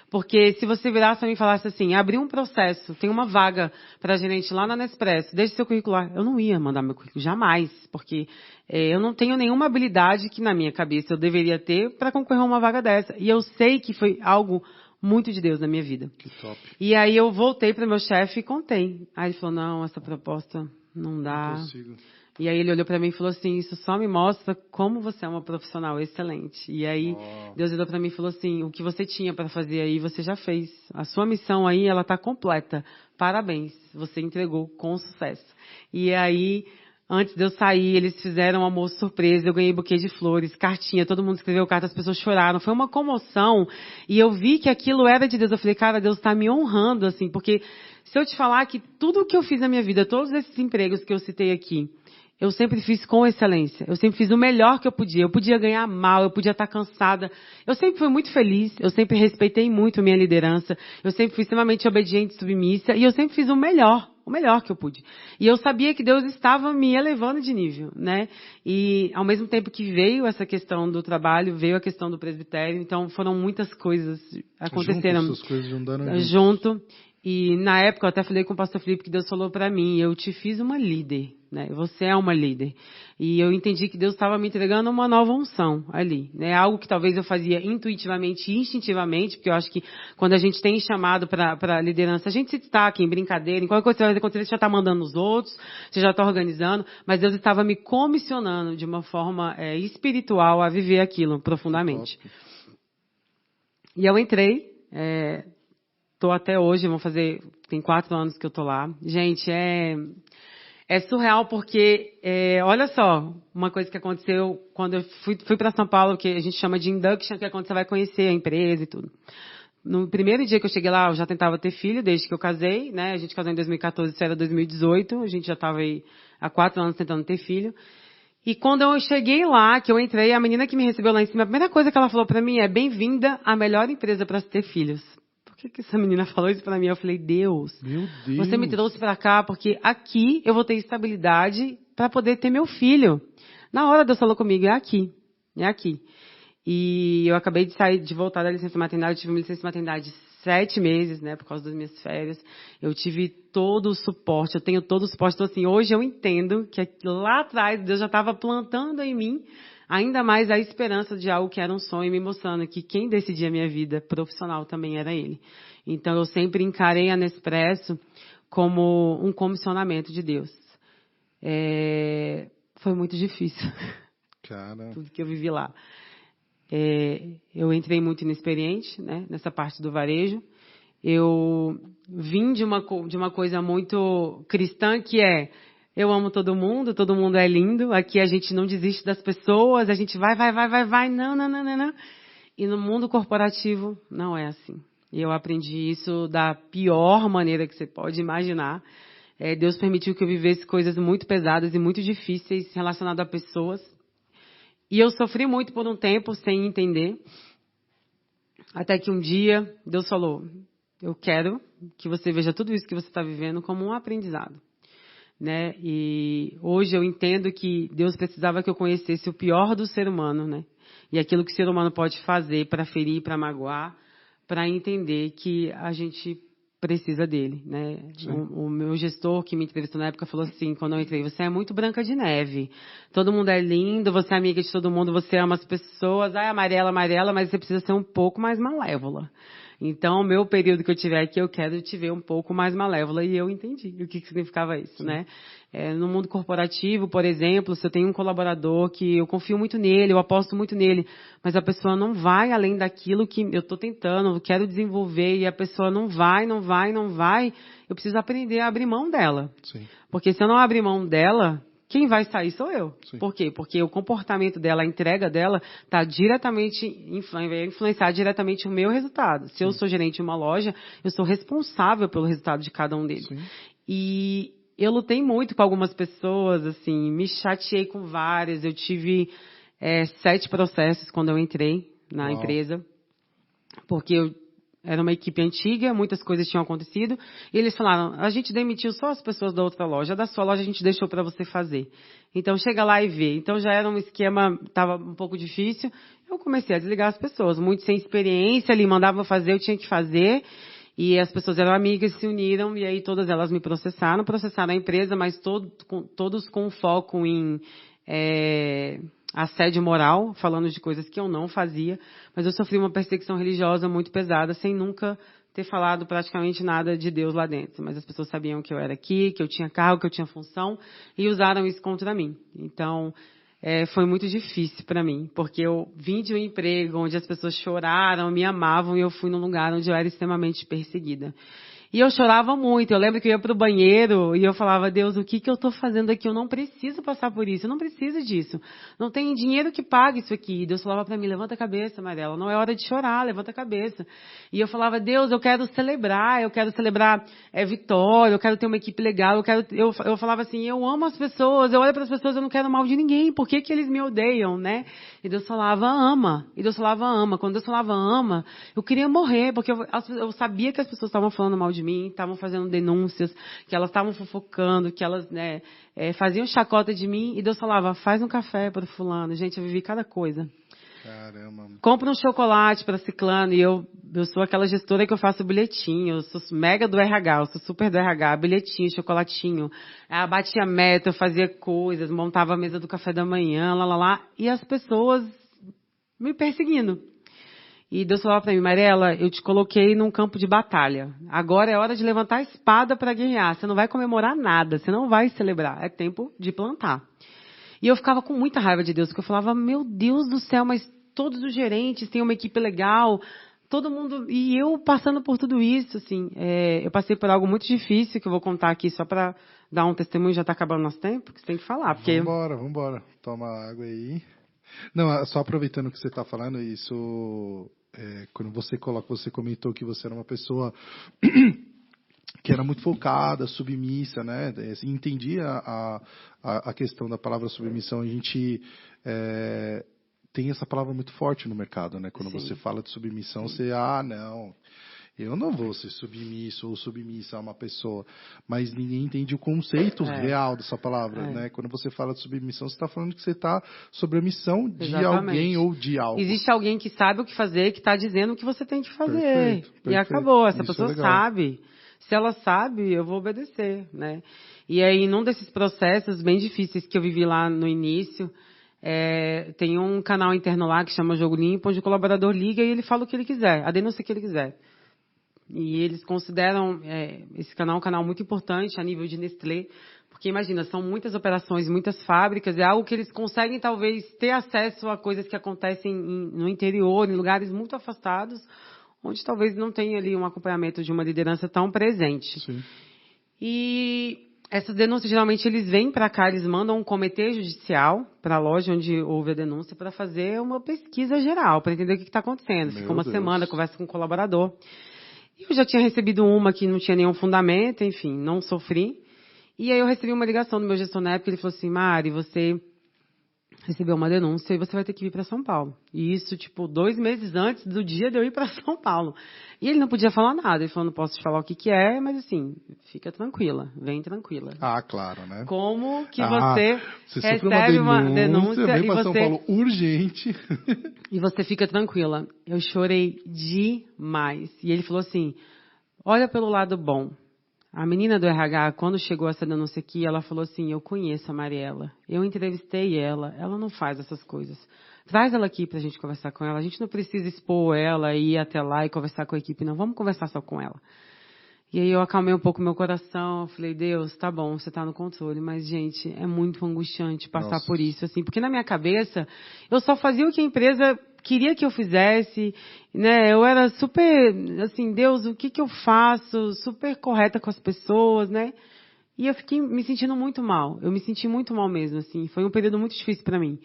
Porque se você virasse para mim e falasse assim, abrir um processo, tem uma vaga para gerente lá na Nespresso, deixe seu currículo lá. Eu não ia mandar meu currículo, jamais. Porque eu não tenho nenhuma habilidade que na minha cabeça eu deveria ter para concorrer a uma vaga dessa. E eu sei que foi algo muito de Deus na minha vida. Que top. E aí eu voltei para o meu chefe e contei. Aí ele falou, não, essa proposta não dá. Não consigo. E aí ele olhou para mim e falou assim, isso só me mostra como você é uma profissional excelente. E aí Deus olhou para mim e falou assim, o que você tinha para fazer aí, você já fez. A sua missão aí, ela está completa. Parabéns, você entregou com sucesso. E aí Antes de eu sair, eles fizeram um almoço surpresa, eu ganhei buquê de flores, cartinha, todo mundo escreveu carta, as pessoas choraram. Foi uma comoção. E eu vi que aquilo era de Deus. Eu falei, cara, Deus está me honrando, assim, porque se eu te falar que tudo o que eu fiz na minha vida, todos esses empregos que eu citei aqui, eu sempre fiz com excelência. Eu sempre fiz o melhor que eu podia. Eu podia ganhar mal, eu podia estar cansada. Eu sempre fui muito feliz, eu sempre respeitei muito a minha liderança, eu sempre fui extremamente obediente e submissa, e eu sempre fiz o melhor que eu pude. E eu sabia que Deus estava me elevando de nível, né? E ao mesmo tempo que veio essa questão do trabalho, veio a questão do presbitério, então foram muitas coisas aconteceram Essas coisas andaram junto. E na época eu até falei com o pastor Felipe que Deus falou para mim, eu te fiz uma líder, né? Você é uma líder. E eu entendi que Deus estava me entregando uma nova unção ali, né? Algo que talvez eu fazia intuitivamente e instintivamente, porque eu acho que quando a gente tem chamado para liderança, a gente se destaca em brincadeira, em qualquer coisa que você vai acontecer, você já está mandando os outros, você já está organizando, mas Deus estava me comissionando de uma forma espiritual a viver aquilo profundamente. E eu entrei, tô até hoje, tem 4 anos que eu tô lá. Gente, é surreal porque, olha só, uma coisa que aconteceu quando eu fui para São Paulo, que a gente chama de induction, que é quando você vai conhecer a empresa e tudo. No primeiro dia que eu cheguei lá, eu já tentava ter filho, desde que eu casei, né? A gente casou em 2014, isso era 2018, a gente já estava aí há 4 anos tentando ter filho. E quando eu cheguei lá, que eu entrei, a menina que me recebeu lá em cima, a primeira coisa que ela falou para mim é: bem-vinda à melhor empresa para se ter filhos. Por que essa menina falou isso para mim? Eu falei, Deus, você me trouxe para cá porque aqui eu vou ter estabilidade para poder ter meu filho. Na hora Deus falou comigo, é aqui. E eu acabei de voltar da licença maternidade, eu tive uma licença maternidade 7 meses, né, por causa das minhas férias. Eu tive todo o suporte, eu tenho todo o suporte. Então, assim, hoje eu entendo que lá atrás Deus já estava plantando em mim ainda mais a esperança de algo que era um sonho, me mostrando que quem decidia a minha vida profissional também era Ele. Então, eu sempre encarei a Nespresso como um comissionamento de Deus. Foi muito difícil. Cara. Tudo que eu vivi lá. Eu entrei muito inexperiente, né, nessa parte do varejo. Eu vim de uma coisa muito cristã, que eu amo todo mundo é lindo, aqui a gente não desiste das pessoas, a gente vai, não. E no mundo corporativo não é assim. E eu aprendi isso da pior maneira que você pode imaginar. Deus permitiu que eu vivesse coisas muito pesadas e muito difíceis relacionadas a pessoas. E eu sofri muito por um tempo sem entender. Até que um dia Deus falou: eu quero que você veja tudo isso que você está vivendo como um aprendizado. Né? E hoje eu entendo que Deus precisava que eu conhecesse o pior do ser humano, né? E aquilo que o ser humano pode fazer para ferir, para magoar, para entender que a gente precisa dele, né? O meu gestor que me entrevistou na época falou assim, quando eu entrei: você é muito Branca de Neve. Todo mundo é lindo, você é amiga de todo mundo, você ama as pessoas, amarela, mas você precisa ser um pouco mais malévola. Então, o meu período que eu tiver aqui, eu quero te ver um pouco mais malévola. E eu entendi o que significava isso, né? No mundo corporativo, por exemplo, se eu tenho um colaborador que eu confio muito nele, eu aposto muito nele, mas a pessoa não vai além daquilo que eu estou tentando, eu quero desenvolver, e a pessoa não vai, eu preciso aprender a abrir mão dela. Sim. Porque se eu não abrir mão dela, quem vai sair sou eu. Sim. Por quê? Porque o comportamento dela, a entrega dela, vai influenciar diretamente o meu resultado. Se eu sou gerente de uma loja, eu sou responsável pelo resultado de cada um deles. Sim. E eu lutei muito com algumas pessoas, assim, me chateei com várias. Eu tive 7 processos quando eu entrei na empresa, porque era uma equipe antiga, muitas coisas tinham acontecido, e eles falaram: a gente demitiu só as pessoas da outra loja, da sua loja a gente deixou para você fazer. Então, chega lá e vê. Então, já era um esquema, estava um pouco difícil. Eu comecei a desligar as pessoas, muito sem experiência, ali mandavam fazer, eu tinha que fazer, e as pessoas eram amigas, se uniram, e aí todas elas me processaram a empresa, mas todos com foco em assédio moral, falando de coisas que eu não fazia, mas eu sofri uma perseguição religiosa muito pesada, sem nunca ter falado praticamente nada de Deus lá dentro. Mas as pessoas sabiam que eu era aqui, que eu tinha cargo, que eu tinha função, e usaram isso contra mim. Então, foi muito difícil para mim, porque eu vim de um emprego onde as pessoas choraram, me amavam, e eu fui num lugar onde eu era extremamente perseguida. E eu chorava muito. Eu lembro que eu ia pro banheiro e eu falava, Deus, o que eu tô fazendo aqui? Eu não preciso passar por isso. Eu não preciso disso. Não tem dinheiro que pague isso aqui. E Deus falava para mim, levanta a cabeça, Mariela. Não é hora de chorar, levanta a cabeça. E eu falava, Deus, eu quero celebrar vitória, eu quero ter uma equipe legal, eu falava assim, eu amo as pessoas, eu olho para as pessoas, eu não quero mal de ninguém. Por que eles me odeiam, né? E Deus falava, ama. E Deus falava, ama. Quando Deus falava, ama, eu queria morrer, porque eu sabia que as pessoas estavam falando mal de mim, estavam fazendo denúncias, que elas estavam fofocando, que elas, né, faziam chacota de mim, e Deus falava, faz um café para fulano. Gente, eu vivi cada coisa. Caramba. Compra um chocolate para ciclano, e eu sou aquela gestora que eu faço bilhetinho, eu sou mega do RH, eu sou super do RH, bilhetinho, chocolatinho, batia meta, eu fazia coisas, montava a mesa do café da manhã, e as pessoas me perseguindo. E Deus falou para mim, Mariela, eu te coloquei num campo de batalha. Agora é hora de levantar a espada para guerrear. Você não vai comemorar nada, você não vai celebrar. É tempo de plantar. E eu ficava com muita raiva de Deus, porque eu falava, meu Deus do céu, mas todos os gerentes têm uma equipe legal, todo mundo... E eu passando por tudo isso, assim, eu passei por algo muito difícil, que eu vou contar aqui só para dar um testemunho, já está acabando nosso tempo, que você tem que falar. Porque... Vambora. Toma água aí. Não, só aproveitando o que você está falando, isso... quando você comentou que você era uma pessoa que era muito focada, submissa, né? Entendia a questão da palavra submissão. A gente tem essa palavra muito forte no mercado, né? Quando você fala de submissão, você, não, eu não vou ser submisso ou submissa a uma pessoa. Mas ninguém entende o conceito real dessa palavra, né? Quando você fala de submissão, você está falando que você está sobre a missão de alguém ou de algo. Existe alguém que sabe o que fazer, que está dizendo o que você tem que fazer. Perfeito. E acabou. Essa pessoa sabe. Se ela sabe, eu vou obedecer, né? E aí, num desses processos bem difíceis que eu vivi lá no início, tem um canal interno lá que chama Jogo Limpo, onde o colaborador liga e ele fala o que ele quiser, a denúncia que ele quiser. E eles consideram esse canal um canal muito importante a nível de Nestlé, porque imagina, são muitas operações, muitas fábricas, é algo que eles conseguem talvez ter acesso a coisas que acontecem no interior, em lugares muito afastados, onde talvez não tenha ali um acompanhamento de uma liderança tão presente. Sim. E essas denúncias, geralmente, eles vêm para cá, eles mandam um comitê judicial para a loja onde houve a denúncia para fazer uma pesquisa geral, para entender o que está acontecendo. Fica uma semana, conversa com o colaborador. Eu já tinha recebido uma que não tinha nenhum fundamento, enfim, não sofri. E aí eu recebi uma ligação do meu gestor na época, ele falou assim, Mari, você recebeu uma denúncia e você vai ter que vir para São Paulo. E isso, 2 meses antes do dia de eu ir para São Paulo. E ele não podia falar nada. Ele falou, não posso te falar o que é, mas assim, fica tranquila, vem tranquila. Claro, né? Como que você recebe uma denúncia vem e para São você... Paulo urgente. E você fica tranquila. Eu chorei demais. E ele falou assim, olha pelo lado bom. A menina do RH, quando chegou essa denúncia aqui, ela falou assim, eu conheço a Mariela, eu entrevistei ela não faz essas coisas. Traz ela aqui pra gente conversar com ela, a gente não precisa expor ela e ir até lá e conversar com a equipe, não, vamos conversar só com ela. E aí eu acalmei um pouco meu coração, eu falei, Deus, tá bom, você tá no controle, mas, gente, é muito angustiante passar por isso, assim, porque na minha cabeça, eu só fazia o que a empresa queria que eu fizesse, né, eu era super, assim, Deus, o que eu faço, super correta com as pessoas, né, e eu fiquei me sentindo muito mal, eu me senti muito mal mesmo, assim, foi um período muito difícil para mim.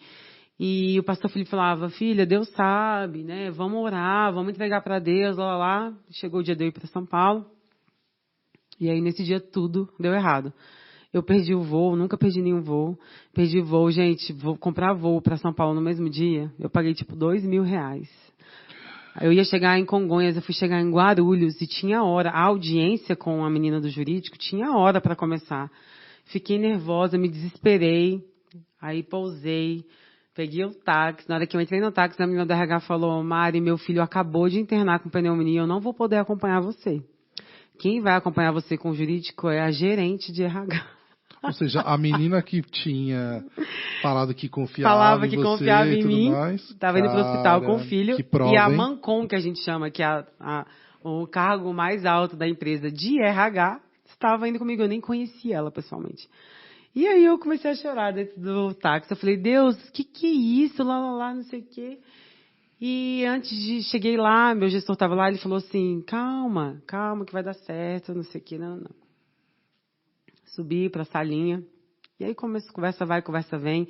E o pastor Felipe falava, filha, Deus sabe, né, vamos orar, vamos entregar para Deus, lá. Chegou o dia de eu ir para São Paulo. E aí, nesse dia, tudo deu errado. Eu perdi o voo, nunca perdi nenhum voo. Perdi voo, gente, vou comprar voo para São Paulo no mesmo dia. Eu paguei, R$2.000. Eu ia chegar em Congonhas, eu fui chegar em Guarulhos e tinha hora. A audiência com a menina do jurídico tinha hora para começar. Fiquei nervosa, me desesperei. Aí pousei, peguei o táxi. Na hora que eu entrei no táxi, a menina da RH falou, Mari, meu filho acabou de internar com pneumonia, eu não vou poder acompanhar você. Quem vai acompanhar você com o jurídico é a gerente de RH. Ou seja, a menina que tinha falado que confiava em mim, estava indo para o hospital com o filho. E a Mancom, que a gente chama, que é o cargo mais alto da empresa de RH, estava indo comigo. Eu nem conhecia ela pessoalmente. E aí eu comecei a chorar dentro do táxi. Eu falei, Deus, que é isso? Lá, não sei o quê. E cheguei lá, meu gestor estava lá, ele falou assim, calma que vai dar certo, não sei o que, não. Subi para a salinha, e aí conversa vai, conversa vem,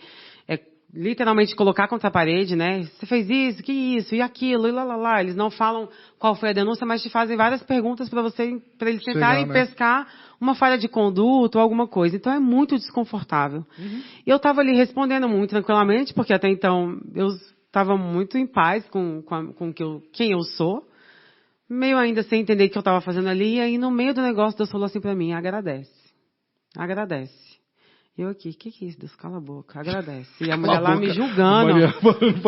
literalmente colocar contra a parede, né? Você fez isso, que isso, e aquilo, e lá. Eles não falam qual foi a denúncia, mas te fazem várias perguntas para eles tentarem pescar uma falha de conduta ou alguma coisa. Então é muito desconfortável. E eu estava ali respondendo muito tranquilamente, porque até então eu estava muito em paz com quem eu sou, meio ainda sem entender o que eu estava fazendo ali, e aí no meio do negócio Deus falou assim para mim, agradece. Eu aqui, o que é isso, Deus? Cala a boca, agradece. E a mulher lá me julgando.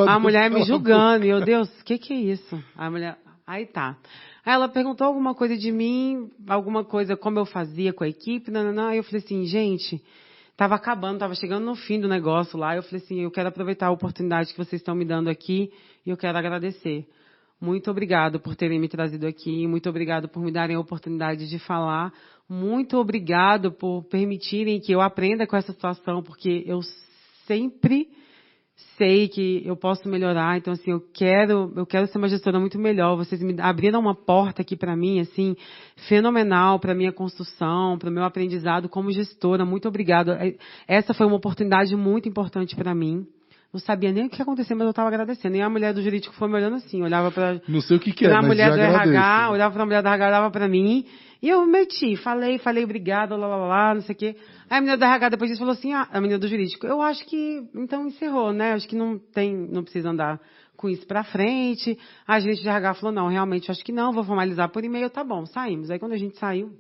A mulher me julgando. E eu, Deus, o que é isso? A mulher, aí tá. Aí ela perguntou alguma coisa de mim, alguma coisa como eu fazia com a equipe, Aí eu falei assim, gente, estava acabando, estava chegando no fim do negócio lá. Eu falei assim, eu quero aproveitar a oportunidade que vocês estão me dando aqui e eu quero agradecer. Muito obrigado por terem me trazido aqui, muito obrigado por me darem a oportunidade de falar, muito obrigado por permitirem que eu aprenda com essa situação, porque eu sempre sei que eu posso melhorar, então assim, eu quero ser uma gestora muito melhor, vocês me abriram uma porta aqui para mim, assim, fenomenal para minha construção, para o meu aprendizado como gestora, muito obrigado. Essa foi uma oportunidade muito importante para mim. Não sabia nem o que ia acontecer, mas eu estava agradecendo. E a mulher do jurídico foi me olhando assim, olhava para... Não sei o que é, mas mulher já do agradeço. RH, olhava para a mulher do RH, olhava para mim. E eu meti, falei, obrigado, não sei o quê. Aí a menina do RH depois disso falou assim, a menina do jurídico, eu acho que, então encerrou, né? Acho que não precisa andar com isso para frente. A gerente de RH falou, não, realmente, acho que não, vou formalizar por e-mail, tá bom, saímos. Aí quando a gente saiu,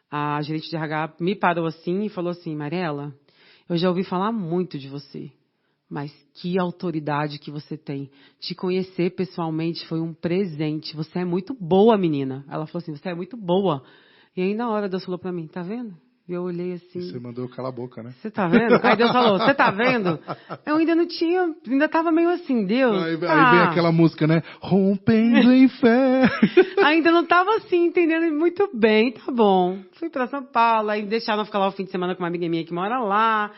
a gerente de RH me parou assim e falou assim, Mariela, eu já ouvi falar muito de você, mas que autoridade que você tem. Te conhecer pessoalmente foi um presente. Você é muito boa, menina. Ela falou assim, você é muito boa. E aí na hora Deus falou para mim, tá vendo? E eu olhei assim. Você mandou calar a boca, né? Você tá vendo? Aí Deus falou, você tá vendo? Eu ainda não tinha, ainda tava meio assim, Deus. Aí vem aquela música, né? Rompendo em fé. Ainda não tava assim, entendendo muito bem, tá bom. Fui para São Paulo, aí deixaram ficar lá o fim de semana com uma amiga minha que mora lá.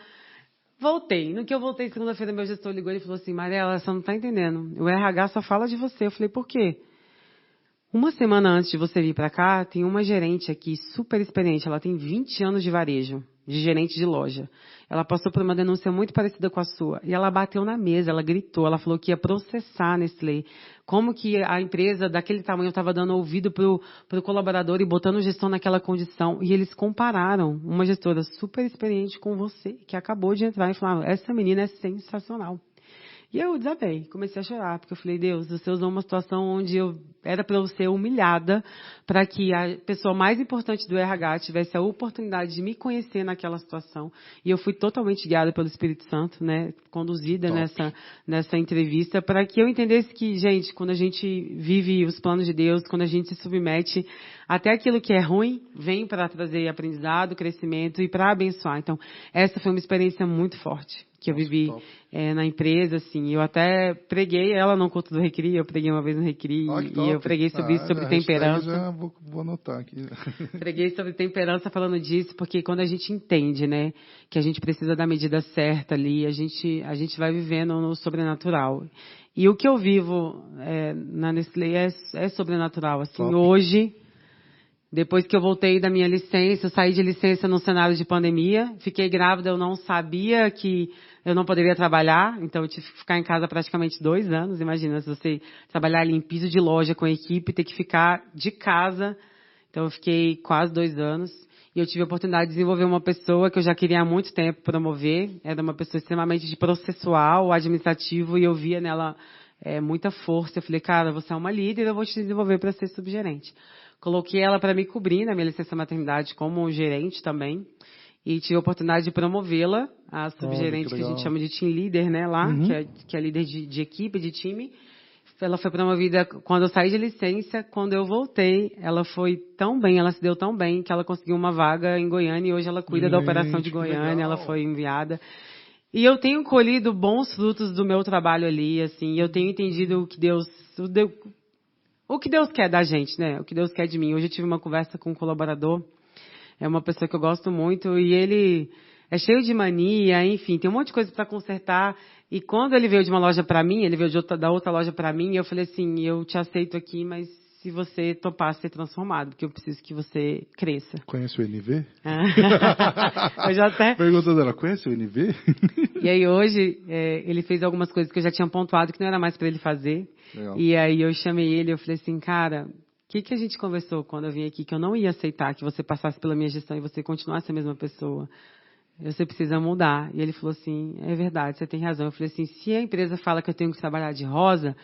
Voltei. No que eu voltei segunda-feira, meu gestor ligou e falou assim, Mariela, você não tá entendendo. O RH só fala de você. Eu falei, por quê? Uma semana antes de você vir para cá, tem uma gerente aqui super experiente. Ela tem 20 anos de varejo, de gerente de loja. Ela passou por uma denúncia muito parecida com a sua. E ela bateu na mesa, ela gritou, ela falou que ia processar a Nestlé. Como que a empresa daquele tamanho estava dando ouvido pro colaborador e botando gestão naquela condição. E eles compararam uma gestora super experiente com você, que acabou de entrar e falaram, essa menina é sensacional. E eu desabei, comecei a chorar, porque eu falei, Deus, você usou uma situação onde era para eu ser humilhada, para que a pessoa mais importante do RH tivesse a oportunidade de me conhecer naquela situação. E eu fui totalmente guiada pelo Espírito Santo, né, conduzida nessa entrevista, para que eu entendesse que, gente, quando a gente vive os planos de Deus, quando a gente se submete, até aquilo que é ruim vem para trazer aprendizado, crescimento e para abençoar. Então, essa foi uma experiência muito forte que eu vivi na empresa, assim. Eu até preguei ela no culto do Recri, eu preguei uma vez no Recri e eu preguei sobre isso, sobre temperança. Já vou anotar aqui. Preguei sobre temperança falando disso, porque quando a gente entende, né, que a gente precisa da medida certa ali, a gente vai vivendo no sobrenatural. E o que eu vivo na Nestlé é sobrenatural. Assim, hoje, depois que eu voltei da minha licença, eu saí de licença no cenário de pandemia, fiquei grávida, eu não sabia que eu não poderia trabalhar, então eu tive que ficar em casa praticamente 2 anos. Imagina, se você trabalhar ali em piso de loja com a equipe, ter que ficar de casa. Então eu fiquei quase 2 anos. E eu tive a oportunidade de desenvolver uma pessoa que eu já queria há muito tempo promover. Era uma pessoa extremamente de processual, administrativo, e eu via nela muita força. Eu falei, cara, você é uma líder, eu vou te desenvolver para ser subgerente. Coloquei ela para me cobrir na minha licença maternidade como gerente também. E tive a oportunidade de promovê-la, a subgerente que a gente chama de team leader, né, lá, que é líder de equipe, de time. Ela foi promovida quando eu saí de licença. Quando eu voltei, ela foi tão bem, ela se deu tão bem, que ela conseguiu uma vaga em Goiânia e hoje ela cuida da operação de Goiânia, ela foi enviada. E eu tenho colhido bons frutos do meu trabalho ali, assim, eu tenho entendido o que Deus quer da gente, né? O que Deus quer de mim. Hoje eu tive uma conversa com um colaborador, é uma pessoa que eu gosto muito, e ele é cheio de mania, enfim, tem um monte de coisa para consertar. E quando ele veio de uma loja para mim, ele veio da outra loja para mim, eu falei assim, eu te aceito aqui, mas se você topar ser transformado, porque eu preciso que você cresça. Conhece o NV? Eu já até... Pergunta dela, conhece o NV? E aí hoje, ele fez algumas coisas que eu já tinha pontuado que não era mais para ele fazer. Legal. E aí eu chamei ele, eu falei assim, cara, o que a gente conversou quando eu vim aqui, que eu não ia aceitar que você passasse pela minha gestão e você continuasse a mesma pessoa. Você precisa mudar. E ele falou assim, é verdade, você tem razão. Eu falei assim, se a empresa fala que eu tenho que trabalhar de rosa,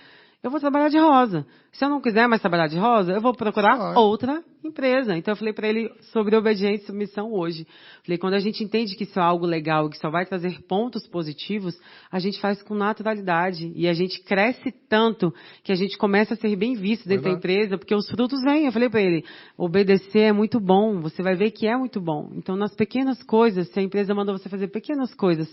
eu vou trabalhar de rosa. Se eu não quiser mais trabalhar de rosa, eu vou procurar outra empresa. Então eu falei para ele sobre obediência e submissão hoje. Falei, quando a gente entende que isso é algo legal, que só vai trazer pontos positivos, a gente faz com naturalidade. E a gente cresce tanto que a gente começa a ser bem visto dentro da empresa, porque os frutos vêm. Eu falei para ele, obedecer é muito bom, você vai ver que é muito bom. Então nas pequenas coisas, se a empresa manda você fazer pequenas coisas,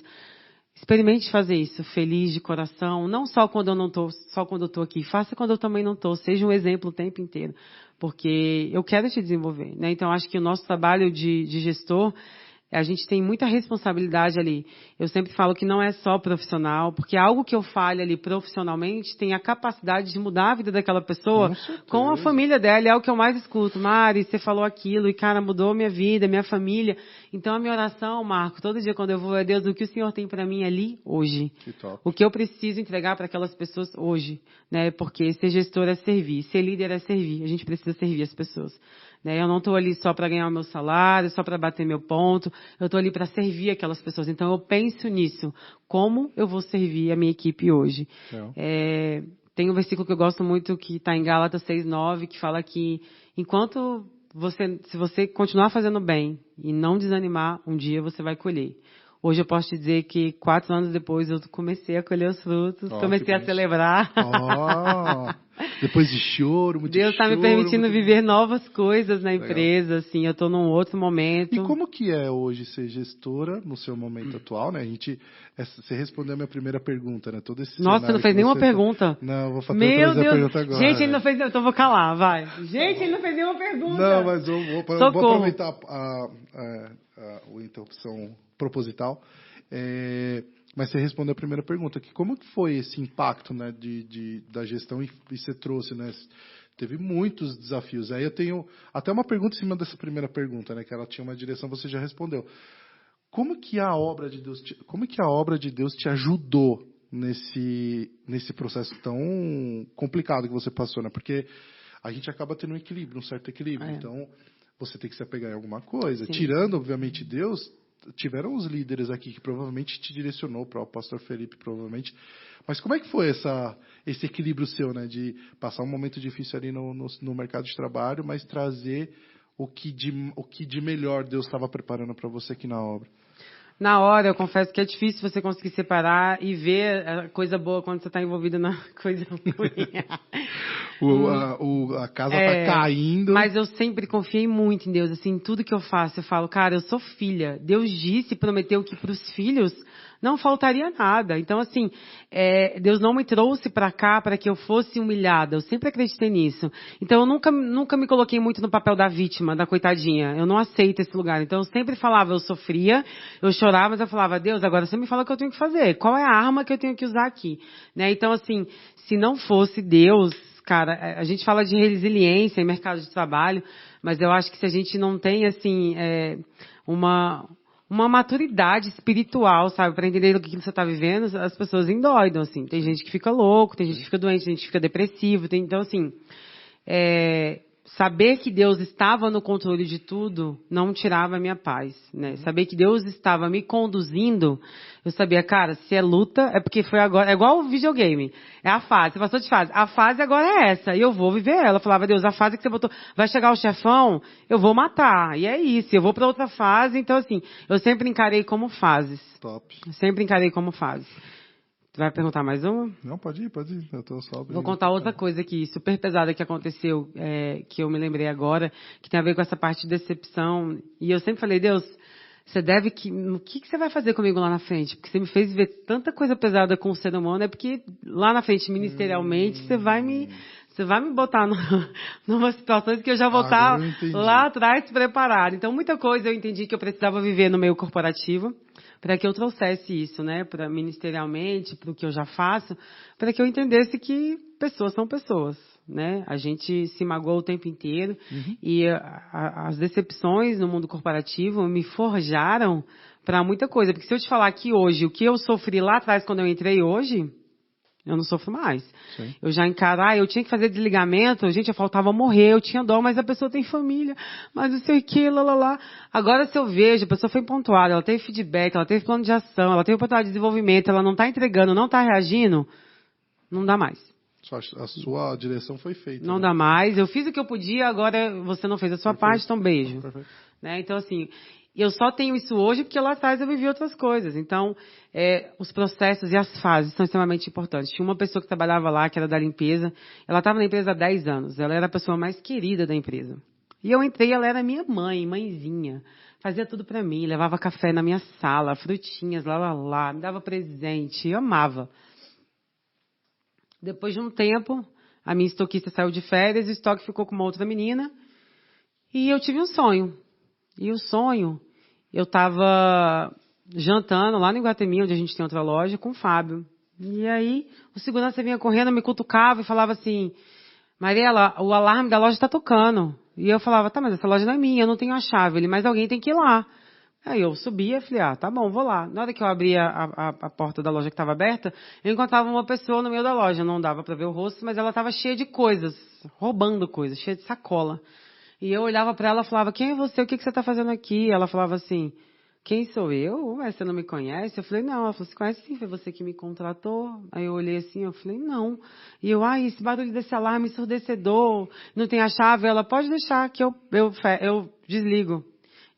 experimente fazer isso, feliz de coração, não só quando eu não estou, só quando eu estou aqui. Faça quando eu também não estou. Seja um exemplo o tempo inteiro, porque eu quero te desenvolver, né? Então, acho que o nosso trabalho de gestor, a gente tem muita responsabilidade ali. Eu sempre falo que não é só profissional, porque algo que eu fale ali profissionalmente tem a capacidade de mudar a vida daquela pessoa com a família dela. É o que eu mais escuto. Mari, você falou aquilo e, cara, mudou minha vida, minha família. Então, a minha oração, Marco, todo dia quando eu vou, é Deus, o que o Senhor tem para mim ali hoje? Que top. O que eu preciso entregar para aquelas pessoas hoje, né? Porque ser gestor é servir, ser líder é servir. A gente precisa servir as pessoas. Eu não estou ali só para ganhar o meu salário, só para bater meu ponto. Eu estou ali para servir aquelas pessoas. Então, eu penso nisso. Como eu vou servir a minha equipe hoje? Tem um versículo que eu gosto muito, que está em Gálatas 6:9, que fala que se você continuar fazendo bem e não desanimar, um dia você vai colher. Hoje eu posso te dizer que 4 anos depois eu comecei a colher os frutos, comecei a celebrar. Depois de choro, muito Deus está me permitindo viver novas coisas na empresa, assim, eu estou num outro momento. E como que é hoje ser gestora no seu momento atual, né? Você respondeu a minha primeira pergunta, né? Todo esse Nossa, você não fez nenhuma pergunta. Não, vou fazer a pergunta agora. Gente, ele não fez, então vou calar, vai. Gente, ele não fez nenhuma pergunta. Não, mas eu vou aproveitar a interrupção proposital. Mas você respondeu a primeira pergunta, que como que foi esse impacto, né, da gestão e você trouxe, né? Teve muitos desafios. Aí eu tenho até uma pergunta em cima dessa primeira pergunta, né, que ela tinha uma direção, você já respondeu. Como que a obra de Deus te ajudou nesse processo tão complicado que você passou, né? Porque a gente acaba tendo um certo equilíbrio. Então, você tem que se apegar em alguma coisa. Sim. Tirando, obviamente, Deus, tiveram os líderes aqui que provavelmente te direcionou, para o pastor Felipe, provavelmente. Mas como é que foi esse equilíbrio seu, né? De passar um momento difícil ali no mercado de trabalho, mas trazer o que de melhor Deus estava preparando para você aqui na obra? Na hora, eu confesso que é difícil você conseguir separar e ver a coisa boa quando você está envolvido na coisa ruim. A casa está caindo. Mas eu sempre confiei muito em Deus. Assim, tudo que eu faço, eu falo, cara, eu sou filha. Deus disse, prometeu que para os filhos não faltaria nada. Então, assim, Deus não me trouxe para cá para que eu fosse humilhada. Eu sempre acreditei nisso. Então, eu nunca me coloquei muito no papel da vítima, da coitadinha. Eu não aceito esse lugar. Então, eu sempre falava, eu sofria, eu chorava, mas eu falava, Deus, agora você me fala o que eu tenho que fazer. Qual é a arma que eu tenho que usar aqui? Né? Então, assim, se não fosse Deus, cara, a gente fala de resiliência em mercado de trabalho, mas eu acho que se a gente não tem, assim, uma maturidade espiritual, sabe, para entender o que você está vivendo, as pessoas endoidam, assim. Tem gente que fica louco, tem gente que fica doente, tem gente que fica depressivo. Então, assim, saber que Deus estava no controle de tudo não tirava a minha paz, né? Saber que Deus estava me conduzindo, eu sabia, cara, se é luta, é porque foi agora. É igual o videogame. É a fase, você passou de fase. A fase agora é essa, e eu vou viver ela. Eu falava, Deus, a fase que você botou, vai chegar o chefão, eu vou matar. E é isso, eu vou para outra fase. Então, assim, eu sempre encarei como fases. Top. Sempre encarei como fases. Tu vai perguntar mais uma? Não, pode ir. Eu tô só... Vou contar outra coisa aqui, super pesada que aconteceu, que eu me lembrei agora, que tem a ver com essa parte de decepção. E eu sempre falei, Deus, o que você vai fazer comigo lá na frente? Porque você me fez ver tanta coisa pesada com o ser humano, é porque lá na frente, ministerialmente, você Você vai me botar numa situação que eu já vou estar lá atrás preparada. Então, muita coisa eu entendi que eu precisava viver no meio corporativo para que eu trouxesse isso, né, para ministerialmente, para o que eu já faço, para que eu entendesse que pessoas são pessoas, né? A gente se magoa o tempo inteiro e as decepções no mundo corporativo me forjaram para muita coisa. Porque se eu te falar que hoje, o que eu sofri lá atrás quando eu entrei hoje, eu não sofro mais. Sim. Eu já encarar, eu tinha que fazer desligamento, gente, eu faltava morrer, eu tinha dó, mas a pessoa tem família, mas não sei o que, lá. Agora, se eu vejo, a pessoa foi pontuada, ela teve feedback, ela teve plano de ação, ela teve oportunidade de desenvolvimento, ela não está entregando, não está reagindo, não dá mais. A sua direção foi feita. Não dá mais, eu fiz o que eu podia, agora você não fez a sua parte, então beijo. Né? Então, assim, eu só tenho isso hoje porque lá atrás eu vivi outras coisas. Então, os processos e as fases são extremamente importantes. Tinha uma pessoa que trabalhava lá, que era da limpeza. Ela estava na empresa há 10 anos. Ela era a pessoa mais querida da empresa. E eu entrei, ela era minha mãezinha. Fazia tudo para mim, levava café na minha sala, frutinhas, lá, me dava presente, eu amava. Depois de um tempo, a minha estoquista saiu de férias, o estoque ficou com uma outra menina. E eu tive um sonho. E o sonho, eu estava jantando lá no Iguatemi, onde a gente tem outra loja, com o Fábio. E aí, o segurança vinha correndo, me cutucava e falava assim, Mariela, o alarme da loja está tocando. E eu falava, tá, mas essa loja não é minha, eu não tenho a chave. Ele, mas alguém tem que ir lá. Aí eu subia e falei, tá bom, vou lá. Na hora que eu abria a porta da loja que estava aberta, eu encontrava uma pessoa no meio da loja. Não dava para ver o rosto, mas ela estava cheia de coisas, roubando coisas, cheia de sacola. E eu olhava para ela e falava, quem é você? O que você está fazendo aqui? Ela falava assim, quem sou eu? Ué, você não me conhece? Eu falei, não. Ela falou, você conhece sim, foi você que me contratou? Aí eu olhei assim, eu falei, não. E eu, esse barulho desse alarme ensurdecedor, não tem a chave? Ela, pode deixar que eu desligo.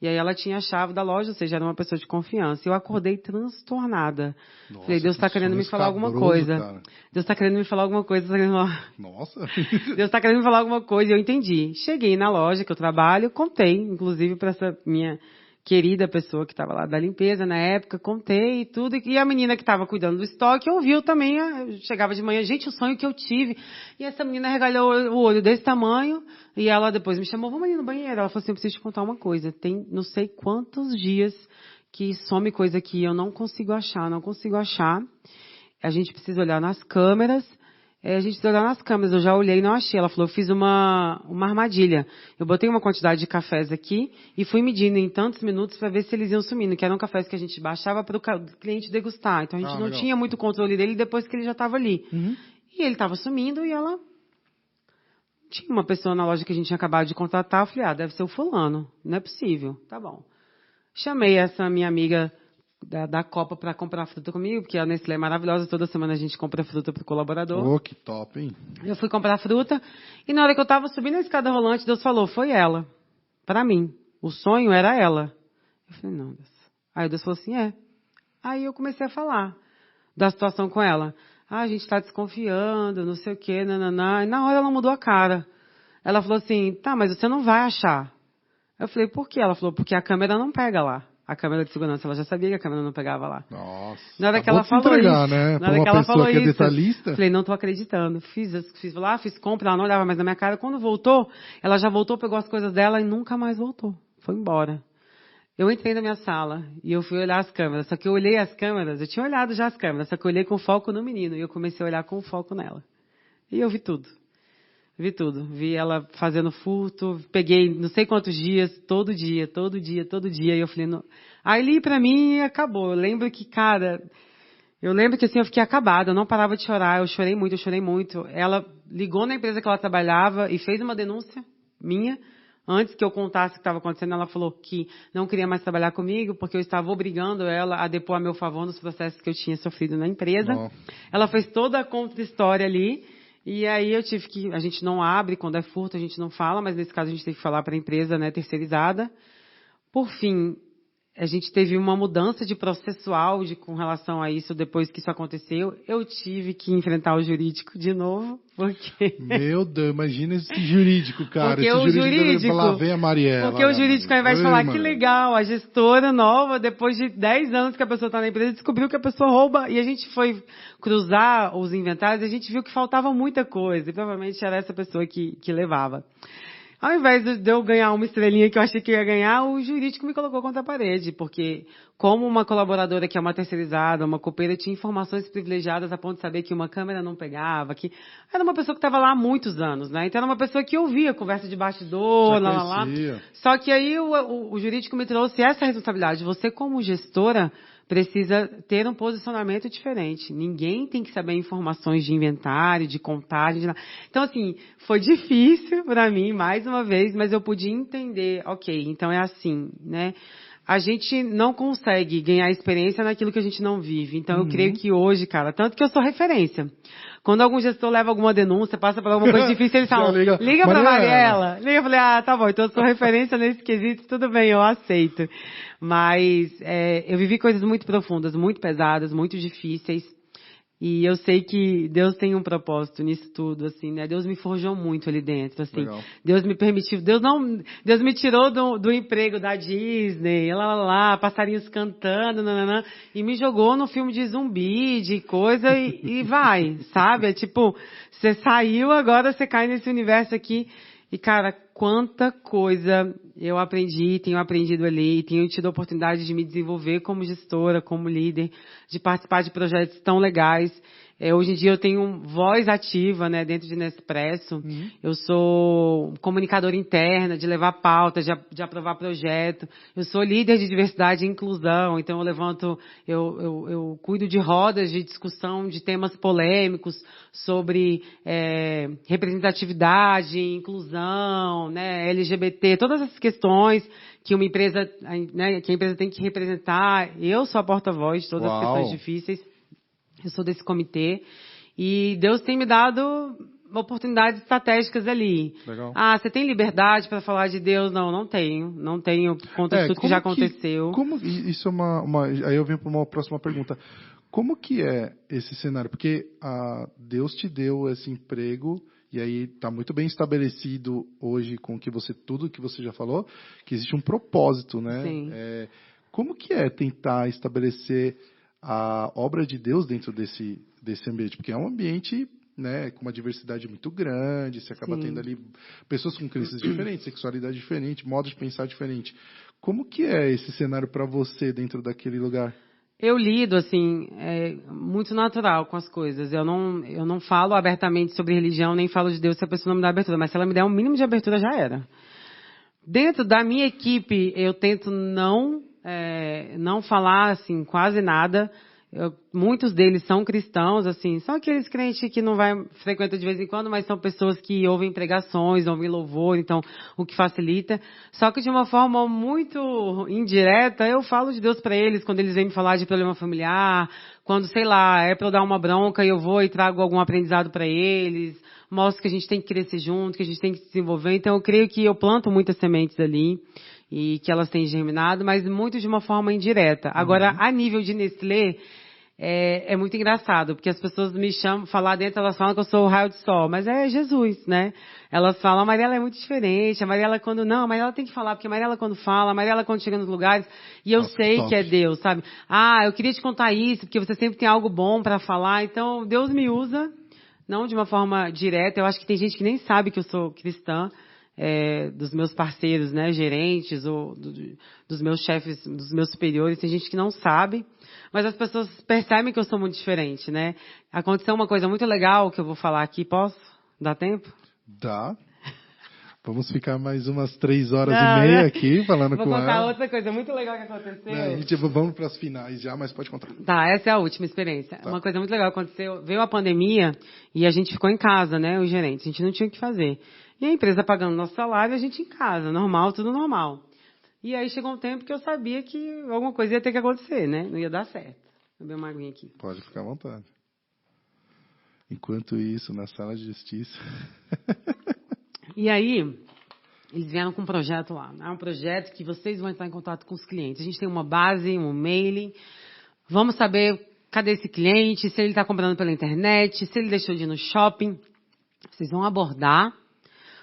E aí ela tinha a chave da loja, ou seja, era uma pessoa de confiança. Eu acordei transtornada. Nossa, falei, Deus está querendo me falar alguma coisa. Cara. Deus está querendo me falar alguma coisa. Nossa. Deus está querendo me falar alguma coisa. E eu entendi. Cheguei na loja que eu trabalho, contei, inclusive, para essa minha querida pessoa que estava lá da limpeza na época, contei e tudo. E a menina que estava cuidando do estoque ouviu também. Eu chegava de manhã, gente, o sonho que eu tive. E essa menina regalhou o olho desse tamanho. E ela depois me chamou, vamos ali no banheiro. Ela falou assim, eu preciso te contar uma coisa. Tem não sei quantos dias que some coisa que eu não consigo achar. A gente precisa olhar nas câmeras. Eu já olhei e não achei. Ela falou, eu fiz uma armadilha. Eu botei uma quantidade de cafés aqui e fui medindo em tantos minutos para ver se eles iam sumindo, que eram cafés que a gente baixava para o cliente degustar. Então a gente não tinha muito controle dele depois que ele já estava ali. E ele estava sumindo e ela... Tinha uma pessoa na loja que a gente tinha acabado de contratar. Eu falei, deve ser o fulano. Não é possível. Tá bom. Chamei essa minha amiga da Copa para comprar fruta comigo, porque a Nestlé é maravilhosa, toda semana a gente compra fruta pro colaborador. Oh, que top, hein? Eu fui comprar fruta, e na hora que eu estava subindo a escada rolante, Deus falou, foi ela. Para mim. O sonho era ela. Eu falei, não, Deus. Aí Deus falou assim, Aí eu comecei a falar da situação com ela. A gente está desconfiando, não sei o quê, nananá. E na hora ela mudou a cara. Ela falou assim, tá, mas você não vai achar. Eu falei, por quê? Ela falou, porque a câmera não pega lá. A câmera de segurança, ela já sabia que a câmera não pegava lá. Nossa. Na hora que ela falou isso, né? Na hora que ela falou isso, detalhista. Falei, não tô acreditando. Fiz compra, ela não olhava mais na minha cara. Quando voltou, ela já voltou, pegou as coisas dela e nunca mais voltou. Foi embora. Eu entrei na minha sala e eu fui olhar as câmeras. Só que eu olhei as câmeras, eu tinha olhado já as câmeras, só que eu olhei com foco no menino e eu comecei a olhar com foco nela. E eu vi tudo. Vi ela fazendo furto, peguei não sei quantos dias, todo dia. E eu falei, não. Ali pra mim acabou. Eu lembro que assim, eu fiquei acabada, eu não parava de chorar, eu chorei muito. Ela ligou na empresa que ela trabalhava e fez uma denúncia minha. Antes que eu contasse o que estava acontecendo, ela falou que não queria mais trabalhar comigo, porque eu estava obrigando ela a depor a meu favor nos processos que eu tinha sofrido na empresa. Oh. Ela fez toda a contra-história ali. E aí a gente não abre, quando é furto a gente não fala, mas nesse caso a gente tem que falar para a empresa, né, terceirizada. Por fim, a gente teve uma mudança de processual com relação a isso depois que isso aconteceu. Eu tive que enfrentar o jurídico de novo, porque... Meu Deus, imagina esse jurídico, cara. Porque esse o jurídico... Lá vem a Mariela. Porque o jurídico, ao invés de falar, que legal, a gestora nova, depois de 10 anos que a pessoa está na empresa, descobriu que a pessoa rouba. E a gente foi cruzar os inventários e a gente viu que faltava muita coisa. E provavelmente era essa pessoa que levava. Ao invés de eu ganhar uma estrelinha que eu achei que eu ia ganhar, o jurídico me colocou contra a parede, porque como uma colaboradora que é uma terceirizada, uma copeira, tinha informações privilegiadas a ponto de saber que uma câmera não pegava, que era uma pessoa que estava lá há muitos anos, né? Então era uma pessoa que ouvia conversa de bastidor, lá. Só que aí o jurídico me trouxe essa responsabilidade. Você, como gestora, precisa ter um posicionamento diferente. Ninguém tem que saber informações de inventário, de contagem. Então, assim, foi difícil para mim, mais uma vez, mas eu pude entender, ok, então é assim, né? A gente não consegue ganhar experiência naquilo que a gente não vive. Então, eu creio que hoje, cara, tanto que eu sou referência. Quando algum gestor leva alguma denúncia, passa por alguma coisa difícil, eles falam, liga pra Mariela. Liga, eu falei, tá bom, então eu sou referência nesse quesito, tudo bem, eu aceito. Mas eu vivi coisas muito profundas, muito pesadas, muito difíceis. E eu sei que Deus tem um propósito nisso tudo, assim, né? Deus me forjou muito ali dentro, assim. Legal. Deus me permitiu, Deus me tirou do emprego da Disney, passarinhos cantando, nananã, e me jogou no filme de zumbi, de coisa, e vai, sabe? É tipo, você saiu, agora você cai nesse universo aqui. E, cara, quanta coisa eu aprendi, tenho aprendido ali, tenho tido a oportunidade de me desenvolver como gestora, como líder, de participar de projetos tão legais. Hoje em dia eu tenho voz ativa, né, dentro de Nespresso. Eu sou comunicadora interna, de levar pauta, de aprovar projeto. Eu sou líder de diversidade e inclusão, então eu cuido de rodas de discussão de temas polêmicos sobre representatividade, inclusão, né, LGBT, todas essas questões que uma empresa, né, que a empresa tem que representar. Eu sou a porta-voz de todas as questões difíceis. Eu sou desse comitê e Deus tem me dado oportunidades estratégicas ali. Legal. Você tem liberdade para falar de Deus? Não tenho. Não tenho por conta de tudo que já aconteceu. Isso é aí eu venho para uma próxima pergunta. Como que é esse cenário? Porque Deus te deu esse emprego e aí está muito bem estabelecido hoje com tudo que você já falou, que existe um propósito, né? Sim. Como que é tentar estabelecer a obra de Deus dentro desse ambiente? Porque é um ambiente, né, com uma diversidade muito grande, você acaba tendo ali pessoas com crenças diferentes, sexualidade diferente, modo de pensar diferente. Como que é esse cenário para você dentro daquele lugar? Eu lido, assim, muito natural com as coisas. Eu não falo abertamente sobre religião, nem falo de Deus se a pessoa não me dá abertura, mas se ela me der um mínimo de abertura, já era. Dentro da minha equipe, eu tento não falar, assim, quase nada. Muitos deles são cristãos, assim, são aqueles crentes que não frequentam de vez em quando, mas são pessoas que ouvem pregações, ouvem louvor, então, o que facilita. Só que de uma forma muito indireta, eu falo de Deus para eles, quando eles vêm me falar de problema familiar, quando, sei lá, é para eu dar uma bronca e eu vou e trago algum aprendizado para eles, mostro que a gente tem que crescer junto, que a gente tem que se desenvolver. Então, eu creio que eu planto muitas sementes ali e que elas têm germinado, mas muito de uma forma indireta. Agora, a nível de Nestlé, é muito engraçado, porque as pessoas me chamam, falar dentro, elas falam que eu sou o raio de sol, mas é Jesus, né? Elas falam, a Mariela é muito diferente, a Mariela quando não, a Mariela tem que falar, porque a Mariela quando fala, a Mariela quando chega nos lugares, e eu sei que é Deus, sabe? Eu queria te contar isso, porque você sempre tem algo bom para falar, então Deus me usa, não de uma forma direta, eu acho que tem gente que nem sabe que eu sou cristã, dos meus parceiros, né, gerentes, ou dos meus chefes, dos meus superiores, tem gente que não sabe, mas as pessoas percebem que eu sou muito diferente, né? Aconteceu uma coisa muito legal que eu vou falar aqui, posso? Dá tempo? Dá. Vamos ficar mais umas 3 horas e meia aqui falando com ela. Vou contar outra coisa muito legal que aconteceu. Vamos para as finais já, mas pode contar. Tá, essa é a última experiência. Tá. Uma coisa muito legal que aconteceu, veio a pandemia e a gente ficou em casa, né, os gerentes, a gente não tinha o que fazer. E a empresa pagando nosso salário e a gente em casa, normal, tudo normal. E aí chegou um tempo que eu sabia que alguma coisa ia ter que acontecer, né? Não ia dar certo. Vou beber uma aguinha aqui. Pode ficar à vontade. Enquanto isso, na sala de justiça... E aí, eles vieram com um projeto lá. É um projeto que vocês vão entrar em contato com os clientes. A gente tem uma base, um mailing. Vamos saber cadê esse cliente, se ele está comprando pela internet, se ele deixou de ir no shopping. Vocês vão abordar,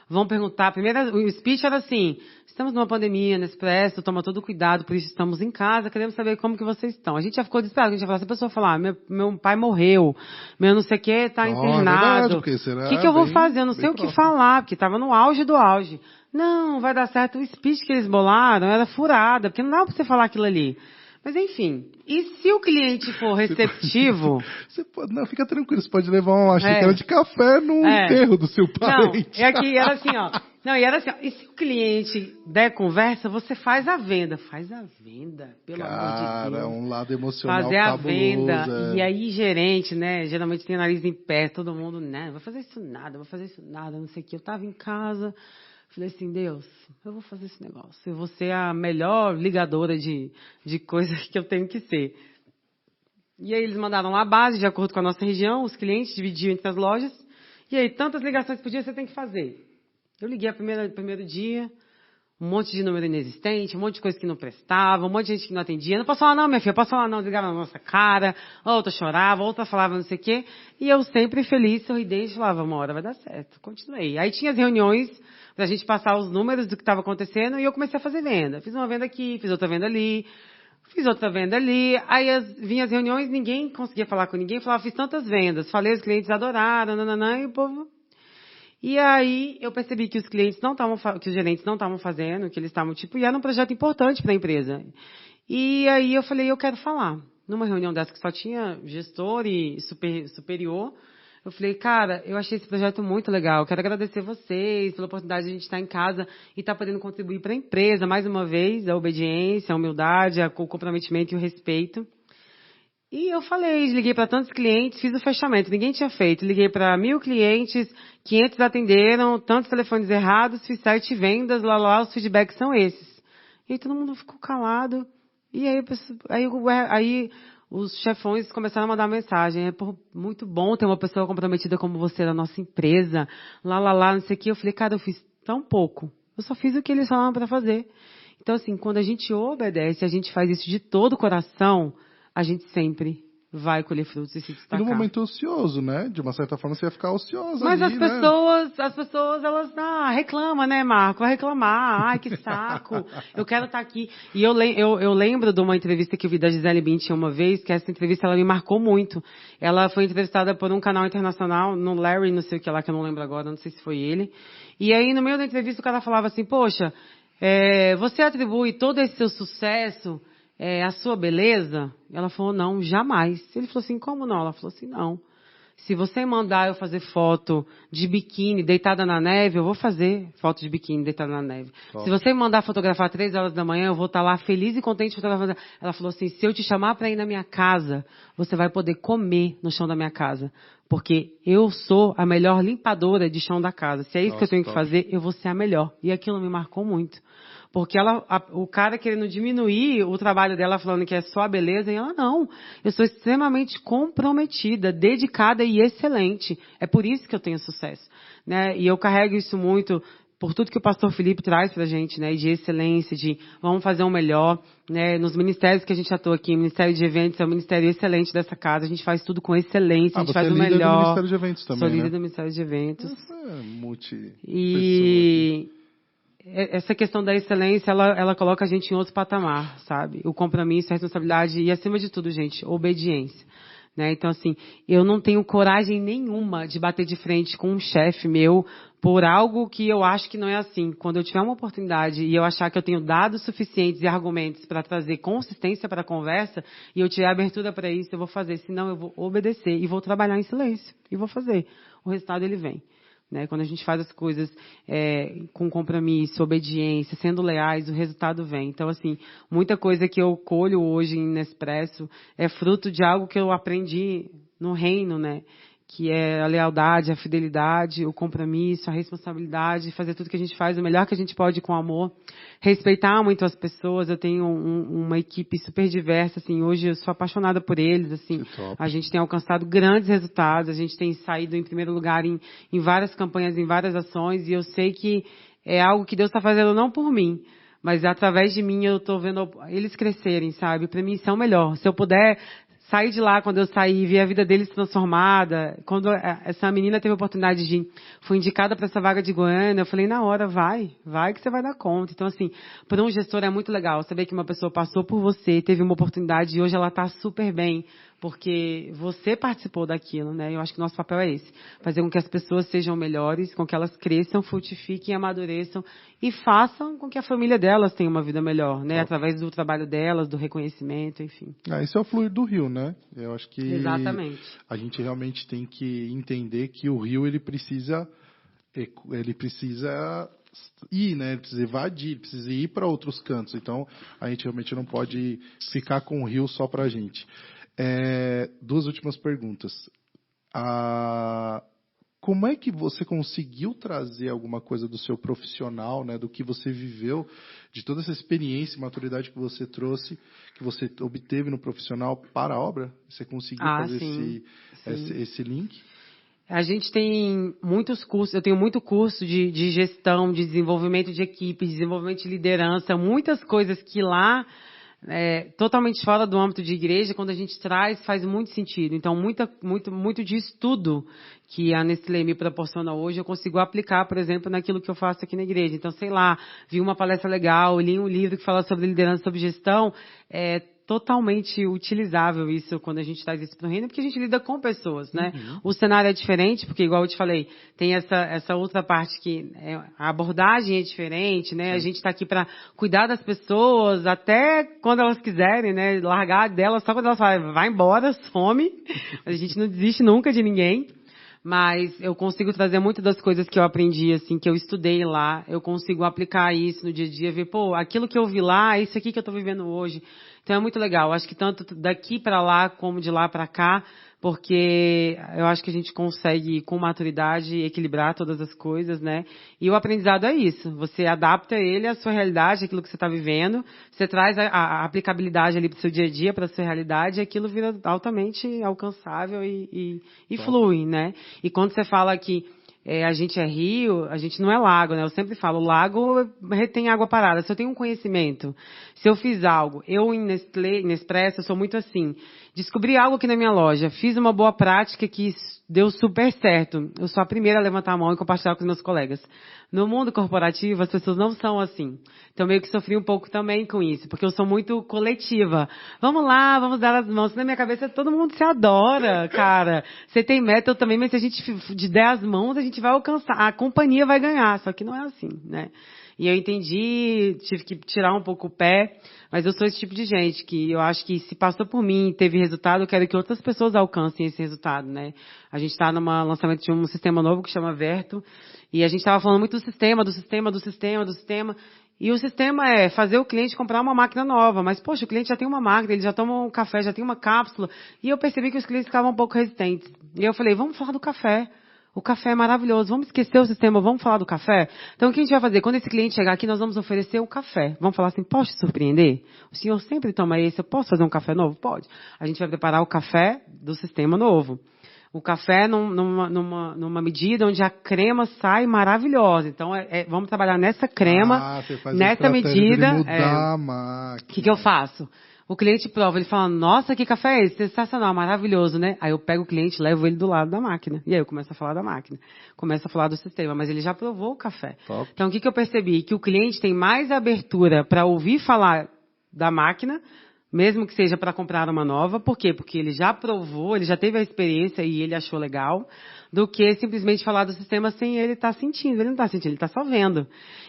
vão perguntar. Primeiro, o speech era assim: estamos numa pandemia, Nespresso, toma todo cuidado, por isso estamos em casa, queremos saber como que vocês estão. A gente já ficou desesperado, a gente já falou, se a pessoa falar, meu pai morreu, meu não sei o que está internado, o que eu vou fazer? Eu não sei o que falar, porque estava no auge do auge. Não, vai dar certo. O speech que eles bolaram era furada, porque não dá para você falar aquilo ali. Mas enfim, e se o cliente for receptivo... Você pode, não, fica tranquilo, você pode levar uma xícara de café no enterro do seu parente. Não, é que era assim, ó. Não, e era assim, ó, e se o cliente der conversa, você faz a venda. Faz a venda, pelo amor de Deus. Cara, um lado emocional fazer a cabuloso, venda. E aí, gerente, né, geralmente tem o nariz em pé, todo mundo, né, vou fazer isso nada, não sei o que. Eu tava em casa... Falei assim, Deus, eu vou fazer esse negócio. Eu vou ser a melhor ligadora de coisas que eu tenho que ser. E aí eles mandaram lá a base, de acordo com a nossa região, os clientes dividiam entre as lojas. E aí, tantas ligações por dia você tem que fazer. Eu liguei primeiro dia, um monte de número inexistente, um monte de coisa que não prestava, um monte de gente que não atendia. Não posso falar não, minha filha, posso falar não, desligava na nossa cara, outra chorava, outra falava não sei o quê. E eu sempre feliz, sorridente, falava, uma hora vai dar certo. Continuei. Aí tinha as reuniões pra gente passar os números do que estava acontecendo e eu comecei a fazer venda. Fiz uma venda aqui, fiz outra venda ali, Aí vinha as reuniões, ninguém conseguia falar com ninguém, falava, fiz tantas vendas, falei, os clientes adoraram, nananã, e o povo... E aí eu percebi que os clientes não estavam, que os gerentes não estavam fazendo, que eles estavam e era um projeto importante para a empresa. E aí eu falei, eu quero falar. Numa reunião dessa que só tinha gestor e superior, eu falei, cara, eu achei esse projeto muito legal, quero agradecer vocês pela oportunidade de a gente estar em casa e estar podendo contribuir para a empresa, mais uma vez, a obediência, a humildade, o comprometimento e o respeito. E eu falei, liguei para tantos clientes, fiz o fechamento, ninguém tinha feito. Liguei para 1.000 clientes, 500 atenderam, tantos telefones errados, fiz 7 vendas, lá, os feedbacks são esses. E aí todo mundo ficou calado. E aí os chefões começaram a mandar mensagem. Muito bom ter uma pessoa comprometida como você na nossa empresa. Lá, não sei o que. Eu falei, cara, eu fiz tão pouco. Eu só fiz o que eles falaram para fazer. Então, assim, quando a gente obedece, a gente faz isso de todo o coração, a gente sempre vai colher frutos e se destacar. E no momento ocioso, né? De uma certa forma, você ia ficar ociosa. Mas ali, as pessoas, elas reclamam, né, Marco? Vai reclamar. Ai, que saco. Eu quero estar aqui. E eu lembro de uma entrevista que eu vi da Gisele Bündchen uma vez, que essa entrevista ela me marcou muito. Ela foi entrevistada por um canal internacional, no Larry, não sei o que lá, que eu não lembro agora, não sei se foi ele. E aí, no meio da entrevista, o cara falava assim, poxa, você atribui todo esse seu sucesso a sua beleza? Ela falou, não, jamais. Ele falou assim, como não? Ela falou assim, não. Se você mandar eu fazer foto de biquíni deitada na neve, eu vou fazer foto de biquíni deitada na neve. Top. Se você me mandar fotografar 3 horas da manhã, eu vou estar lá feliz e contente fotografando. Ela falou assim, se eu te chamar para ir na minha casa, você vai poder comer no chão da minha casa. Porque eu sou a melhor limpadora de chão da casa. Se é isso que eu tenho que fazer, eu vou ser a melhor. E aquilo me marcou muito. Porque o cara querendo diminuir o trabalho dela, falando que é só a beleza, e ela não. Eu sou extremamente comprometida, dedicada e excelente. É por isso que eu tenho sucesso, né? E eu carrego isso muito por tudo que o pastor Felipe traz pra gente, né? De excelência, de vamos fazer um melhor, né? Nos ministérios que a gente atua aqui, o Ministério de Eventos é um ministério excelente dessa casa, a gente faz tudo com excelência, a gente faz o melhor. Você é líder do Ministério de Eventos também, Sou líder, né? do Ministério de Eventos. E essa questão da excelência, ela coloca a gente em outro patamar, sabe? O compromisso, a responsabilidade e, acima de tudo, gente, obediência. Né? Então, assim, eu não tenho coragem nenhuma de bater de frente com um chefe meu por algo que eu acho que não é assim. Quando eu tiver uma oportunidade e eu achar que eu tenho dados suficientes e argumentos para trazer consistência para a conversa e eu tiver abertura para isso, eu vou fazer. Senão, eu vou obedecer e vou trabalhar em silêncio. E vou fazer. O resultado, ele vem. Né? Quando a gente faz as coisas com compromisso, obediência, sendo leais, o resultado vem. Então, assim, muita coisa que eu colho hoje em Nespresso é fruto de algo que eu aprendi no reino, né? Que é a lealdade, a fidelidade, o compromisso, a responsabilidade, fazer tudo que a gente faz, o melhor que a gente pode com amor, respeitar muito as pessoas. Eu tenho uma equipe super diversa, assim, hoje eu sou apaixonada por eles, assim, a gente tem alcançado grandes resultados, a gente tem saído em primeiro lugar em várias campanhas, em várias ações, e eu sei que é algo que Deus está fazendo não por mim, mas através de mim eu estou vendo eles crescerem, sabe? Para mim isso é o melhor. Se eu puder sair de lá quando eu sair, ver a vida deles transformada. Quando essa menina teve a oportunidade foi indicada para essa vaga de Goiânia, eu falei, na hora, vai que você vai dar conta. Então, assim, para um gestor é muito legal saber que uma pessoa passou por você, teve uma oportunidade e hoje ela está super bem, porque você participou daquilo, né? Eu acho que o nosso papel é esse, fazer com que as pessoas sejam melhores, com que elas cresçam, frutifiquem, amadureçam e façam com que a família delas tenha uma vida melhor, né? Através do trabalho delas, do reconhecimento, enfim. Isso é o fluir do rio, né? Eu acho que exatamente. A gente realmente tem que entender que o rio ele precisa ir, né? Ele precisa evadir, ele precisa ir para outros cantos. Então, a gente realmente não pode ficar com o rio só para a gente. 2 últimas perguntas. Como é que você conseguiu trazer alguma coisa do seu profissional, né, do que você viveu, de toda essa experiência e maturidade que você trouxe, que você obteve no profissional para a obra? Você conseguiu fazer esse link? A gente tem muitos cursos, eu tenho muito curso de gestão, de desenvolvimento de equipes, desenvolvimento de liderança, muitas coisas que lá totalmente fora do âmbito de igreja, quando a gente traz, faz muito sentido. Então, muito de estudo que a Nestlé me proporciona hoje, eu consigo aplicar, por exemplo, naquilo que eu faço aqui na igreja. Então, sei lá, vi uma palestra legal, li um livro que fala sobre liderança, sobre gestão, totalmente utilizável isso quando a gente traz isso para o reino, porque a gente lida com pessoas, né? Uhum. O cenário é diferente, porque igual eu te falei, tem essa outra parte que a abordagem é diferente, né? Sim. A gente está aqui para cuidar das pessoas até quando elas quiserem, né? Largar delas só quando elas falam, vai embora, some. A gente não desiste nunca de ninguém. Mas eu consigo trazer muitas das coisas que eu aprendi, assim, que eu estudei lá, eu consigo aplicar isso no dia a dia, ver, aquilo que eu vi lá, é isso aqui que eu estou vivendo hoje. Então é muito legal. Acho que tanto daqui para lá como de lá para cá, porque eu acho que a gente consegue, com maturidade, equilibrar todas as coisas, né? E o aprendizado é isso. Você adapta ele à sua realidade, aquilo que você está vivendo. Você traz a aplicabilidade ali para o seu dia a dia, para a sua realidade, e aquilo vira altamente alcançável e flui, né? E quando você fala que a gente é rio, a gente não é lago, né? Eu sempre falo, o lago retém água parada. Se eu tenho um conhecimento, se eu fiz algo, eu em Nespresso, eu sou muito assim, descobri algo aqui na minha loja, fiz uma boa prática que deu super certo. Eu sou a primeira a levantar a mão e compartilhar com os meus colegas. No mundo corporativo, as pessoas não são assim. Então, meio que sofri um pouco também com isso, porque eu sou muito coletiva. Vamos lá, vamos dar as mãos. Na minha cabeça, todo mundo se adora, cara. Você tem meta, eu também, mas se a gente der as mãos, a gente vai alcançar. A companhia vai ganhar, só que não é assim, né? E eu entendi, tive que tirar um pouco o pé, mas eu sou esse tipo de gente que eu acho que se passou por mim e teve resultado, eu quero que outras pessoas alcancem esse resultado, né? A gente está no lançamento de um sistema novo que chama Verto, e a gente estava falando muito do sistema. E o sistema é fazer o cliente comprar uma máquina nova. Mas, poxa, o cliente já tem uma máquina, ele já toma um café, já tem uma cápsula. E eu percebi que os clientes ficavam um pouco resistentes. E eu falei, vamos falar do café. O café é maravilhoso. Vamos esquecer o sistema, vamos falar do café? Então, o que a gente vai fazer? Quando esse cliente chegar aqui, nós vamos oferecer o café. Vamos falar assim, posso te surpreender? O senhor sempre toma esse, eu posso fazer um café novo? Pode. A gente vai preparar o café do sistema novo. O café numa medida onde a crema sai maravilhosa. Então, vamos trabalhar nessa crema, nessa medida. O que eu faço? O cliente prova, ele fala, nossa, que café é esse? Sensacional, maravilhoso, né? Aí eu pego o cliente, levo ele do lado da máquina. E aí eu começo a falar da máquina. Começo a falar do sistema, mas ele já provou o café. Top. Então, o que eu percebi? Que o cliente tem mais abertura para ouvir falar da máquina, mesmo que seja para comprar uma nova. Por quê? Porque ele já provou, ele já teve a experiência e ele achou legal, do que simplesmente falar do sistema sem ele estar sentindo. Ele não está sentindo, ele está só vendo.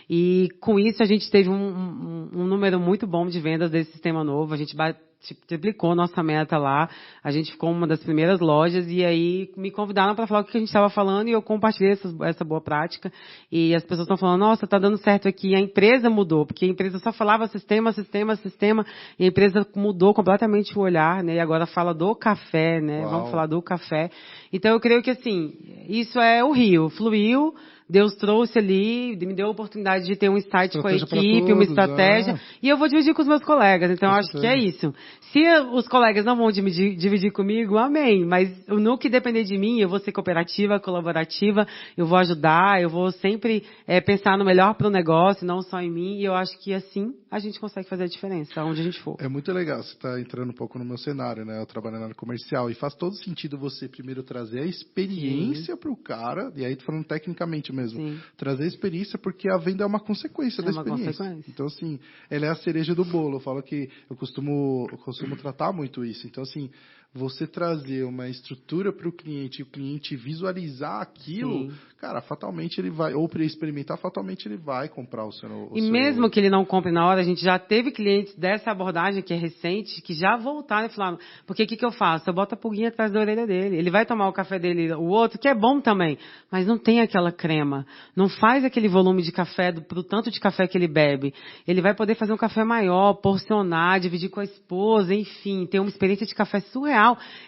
E com isso a gente teve um número muito bom de vendas desse sistema novo. A gente triplicou nossa meta lá. A gente ficou uma das primeiras lojas e aí me convidaram para falar o que a gente estava falando e eu compartilhei essa boa prática. E as pessoas estão falando, nossa, está dando certo aqui. A empresa mudou, porque a empresa só falava sistema, e a empresa mudou completamente o olhar, né? E agora fala do café, né? Uau. Vamos falar do café. Então eu creio que assim, isso é o rio, fluiu, Deus trouxe ali, me deu a oportunidade de ter um insight com a equipe, todos, uma estratégia, e eu vou dividir com os meus colegas. Então, acho que é isso. Se os colegas não vão dividir comigo, amém. Mas no que depender de mim, eu vou ser cooperativa, colaborativa, eu vou ajudar, eu vou sempre pensar no melhor para o negócio, não só em mim. E eu acho que assim a gente consegue fazer a diferença, onde a gente for. É muito legal, você está entrando um pouco no meu cenário, né? Eu trabalho na área comercial e faz todo sentido você primeiro trazer a experiência para o cara, e aí tô falando tecnicamente mesmo, trazer a experiência porque a venda é uma consequência da experiência. Então, assim, ela é a cereja do bolo. Eu falo que eu costumo tratar muito isso. Então, assim, você trazer uma estrutura para o cliente e o cliente visualizar aquilo, cara, fatalmente ele vai, ou para experimentar, fatalmente ele vai comprar o seu... Mesmo que ele não compre na hora, a gente já teve clientes dessa abordagem que é recente, que já voltaram e falaram, porque o que eu faço? Eu boto a pulguinha atrás da orelha dele. Ele vai tomar o café dele, o outro, que é bom também, mas não tem aquela crema. Não faz aquele volume de café, pro tanto de café que ele bebe. Ele vai poder fazer um café maior, porcionar, dividir com a esposa, enfim, ter uma experiência de café surreal.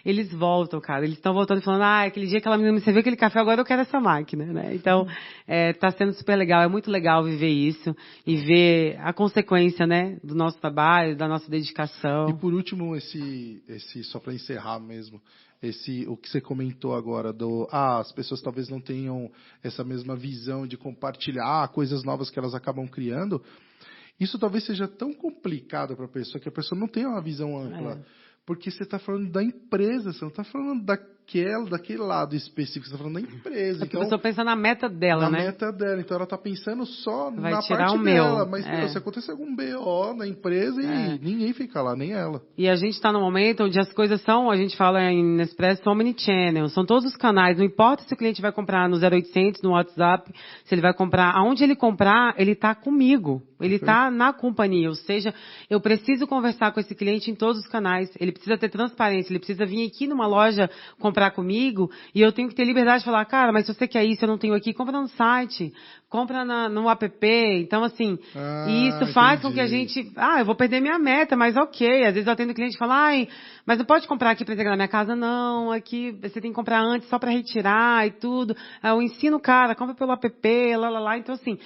Eles voltam, cara. Eles estão voltando e falando, aquele dia que ela me serviu aquele café, agora eu quero essa máquina, né? Então, tá sendo super legal. É muito legal viver isso e ver a consequência, né, do nosso trabalho, da nossa dedicação. E por último, só para encerrar mesmo, o que você comentou agora as pessoas talvez não tenham essa mesma visão de compartilhar coisas novas que elas acabam criando. Isso talvez seja tão complicado para a pessoa que a pessoa não tenha uma visão ampla. Porque você está falando da empresa, você não está falando daquele lado específico, você está falando da empresa. Porque a pessoa pensa na meta dela, né? Na meta dela. Então, ela está pensando só vai na tirar parte o dela. meu. Mas, se acontecer algum BO na empresa, e ninguém fica lá, nem ela. E a gente está num momento onde as coisas são, a gente fala em Nespresso, omnichannel. São todos os canais. Não importa se o cliente vai comprar no 0800, no WhatsApp, se ele vai comprar. Aonde ele comprar, ele está comigo. Ele está na companhia. Ou seja, eu preciso conversar com esse cliente em todos os canais. Ele precisa ter transparência. Ele precisa vir aqui numa loja comprar comigo. E eu tenho que ter liberdade de falar, cara, mas se você quer isso, eu não tenho aqui, compra no site. Compra no app. Então, assim, isso faz com que a gente... eu vou perder minha meta, mas ok. Às vezes eu atendo cliente e falo, mas não pode comprar aqui para entregar na minha casa? Não, aqui você tem que comprar antes só para retirar e tudo. Eu ensino o cara, compra pelo app, lá. Então, assim...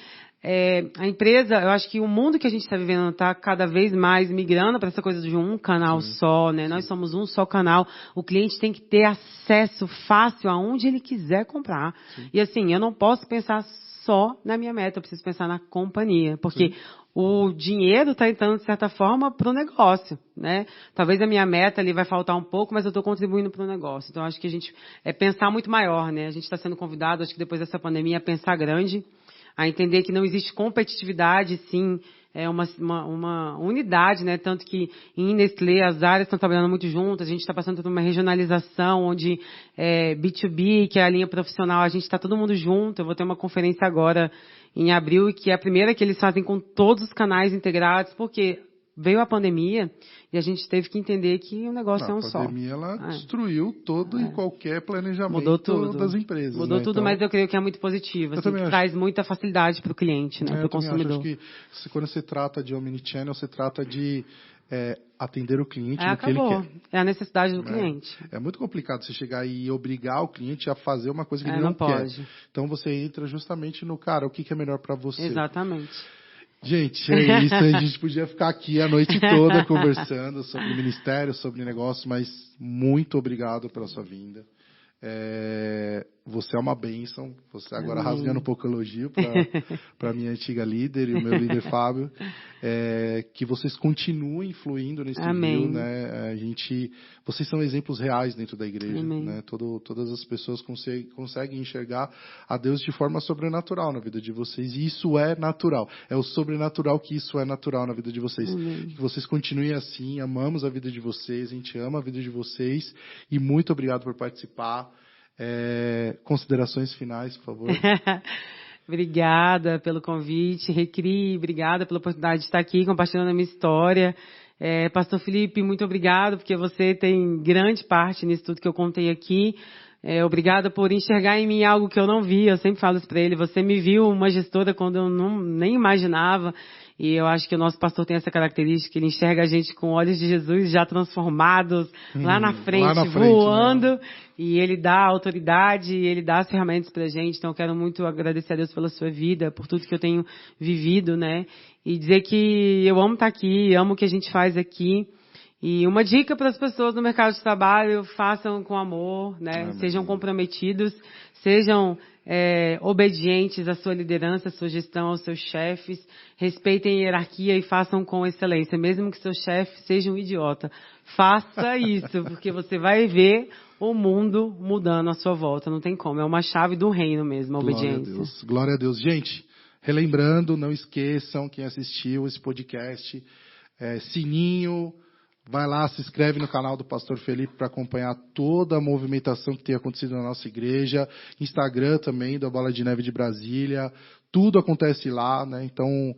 a empresa, eu acho que o mundo que a gente está vivendo está cada vez mais migrando para essa coisa de um canal só, né? Nós somos um só canal. O cliente tem que ter acesso fácil aonde ele quiser comprar. E assim, eu não posso pensar só na minha meta, eu preciso pensar na companhia, porque o dinheiro está entrando, de certa forma, para o negócio, né? Talvez a minha meta ali vai faltar um pouco, mas eu estou contribuindo para o negócio. Então, acho que a gente pensar muito maior, né? A gente está sendo convidado, acho que depois dessa pandemia, a pensar grande, a entender que não existe competitividade, sim, é uma unidade, né? Tanto que em Nestlé as áreas estão trabalhando muito juntas, a gente está passando por uma regionalização, onde B2B, que é a linha profissional, a gente está todo mundo junto. Eu vou ter uma conferência agora em abril, que é a primeira que eles fazem com todos os canais integrados, porque veio a pandemia e a gente teve que entender que o negócio é um só. A pandemia, ela destruiu todo e qualquer planejamento mudou tudo das empresas. Mudou tudo, então, mas eu creio que é muito positivo. Assim, que traz muita facilidade para o cliente, né, para o consumidor. Acho que quando você trata de omnichannel, você trata de atender o cliente no que ele quer. É a necessidade do cliente. É muito complicado você chegar e obrigar o cliente a fazer uma coisa que ele não quer. Pode. Então você entra justamente no, cara, o que é melhor para você. Exatamente. Gente, é isso. A gente podia ficar aqui a noite toda conversando sobre ministério, sobre negócio, mas muito obrigado pela sua vinda. Você é uma bênção. Você agora rasgando um pouco elogio para minha antiga líder e o meu líder Fábio. Que vocês continuem fluindo nesse rio, né? Vocês são exemplos reais dentro da igreja, né? Todas as pessoas conseguem enxergar a Deus de forma sobrenatural na vida de vocês, e isso é natural. É o sobrenatural que isso é natural na vida de vocês. Que vocês continuem assim. Amamos a vida de vocês, a gente ama a vida de vocês, e muito obrigado por participar. Considerações finais, por favor. Obrigada pelo convite, Recri, obrigada pela oportunidade de estar aqui compartilhando a minha história. Pastor Felipe, muito obrigado, porque você tem grande parte nisso tudo que eu contei aqui. Obrigada por enxergar em mim algo que eu não vi. Eu sempre falo isso para ele. Você me viu uma gestora quando eu nem imaginava. E eu acho que o nosso pastor tem essa característica. Ele enxerga a gente com olhos de Jesus já transformados lá na frente, voando. Né? E ele dá autoridade, ele dá as ferramentas pra gente. Então eu quero muito agradecer a Deus pela sua vida, por tudo que eu tenho vivido, né? E dizer que eu amo estar aqui, amo o que a gente faz aqui. E uma dica para as pessoas no mercado de trabalho: façam com amor, né? Amém. Sejam comprometidos, sejam obedientes à sua liderança, à sua gestão, aos seus chefes, respeitem a hierarquia e façam com excelência, mesmo que seu chefe seja um idiota. Faça isso, porque você vai ver o mundo mudando à sua volta, não tem como, é uma chave do reino mesmo, a obediência. Glória a Deus. Gente, relembrando, não esqueçam, quem assistiu esse podcast, sininho. Vai lá, se inscreve no canal do Pastor Felipe para acompanhar toda a movimentação que tem acontecido na nossa igreja. Instagram também, da Bola de Neve de Brasília. Tudo acontece lá, né? Então,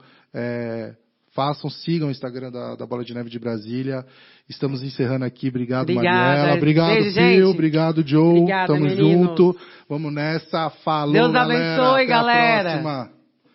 sigam o Instagram da Bola de Neve de Brasília. Estamos encerrando aqui. Obrigado, Mariela. Obrigado, Beijo, Phil. Obrigado, Joe. Obrigada, Tamo meninos. junto. Vamos nessa. Falou, Deus abençoe, galera. Até galera. a próxima.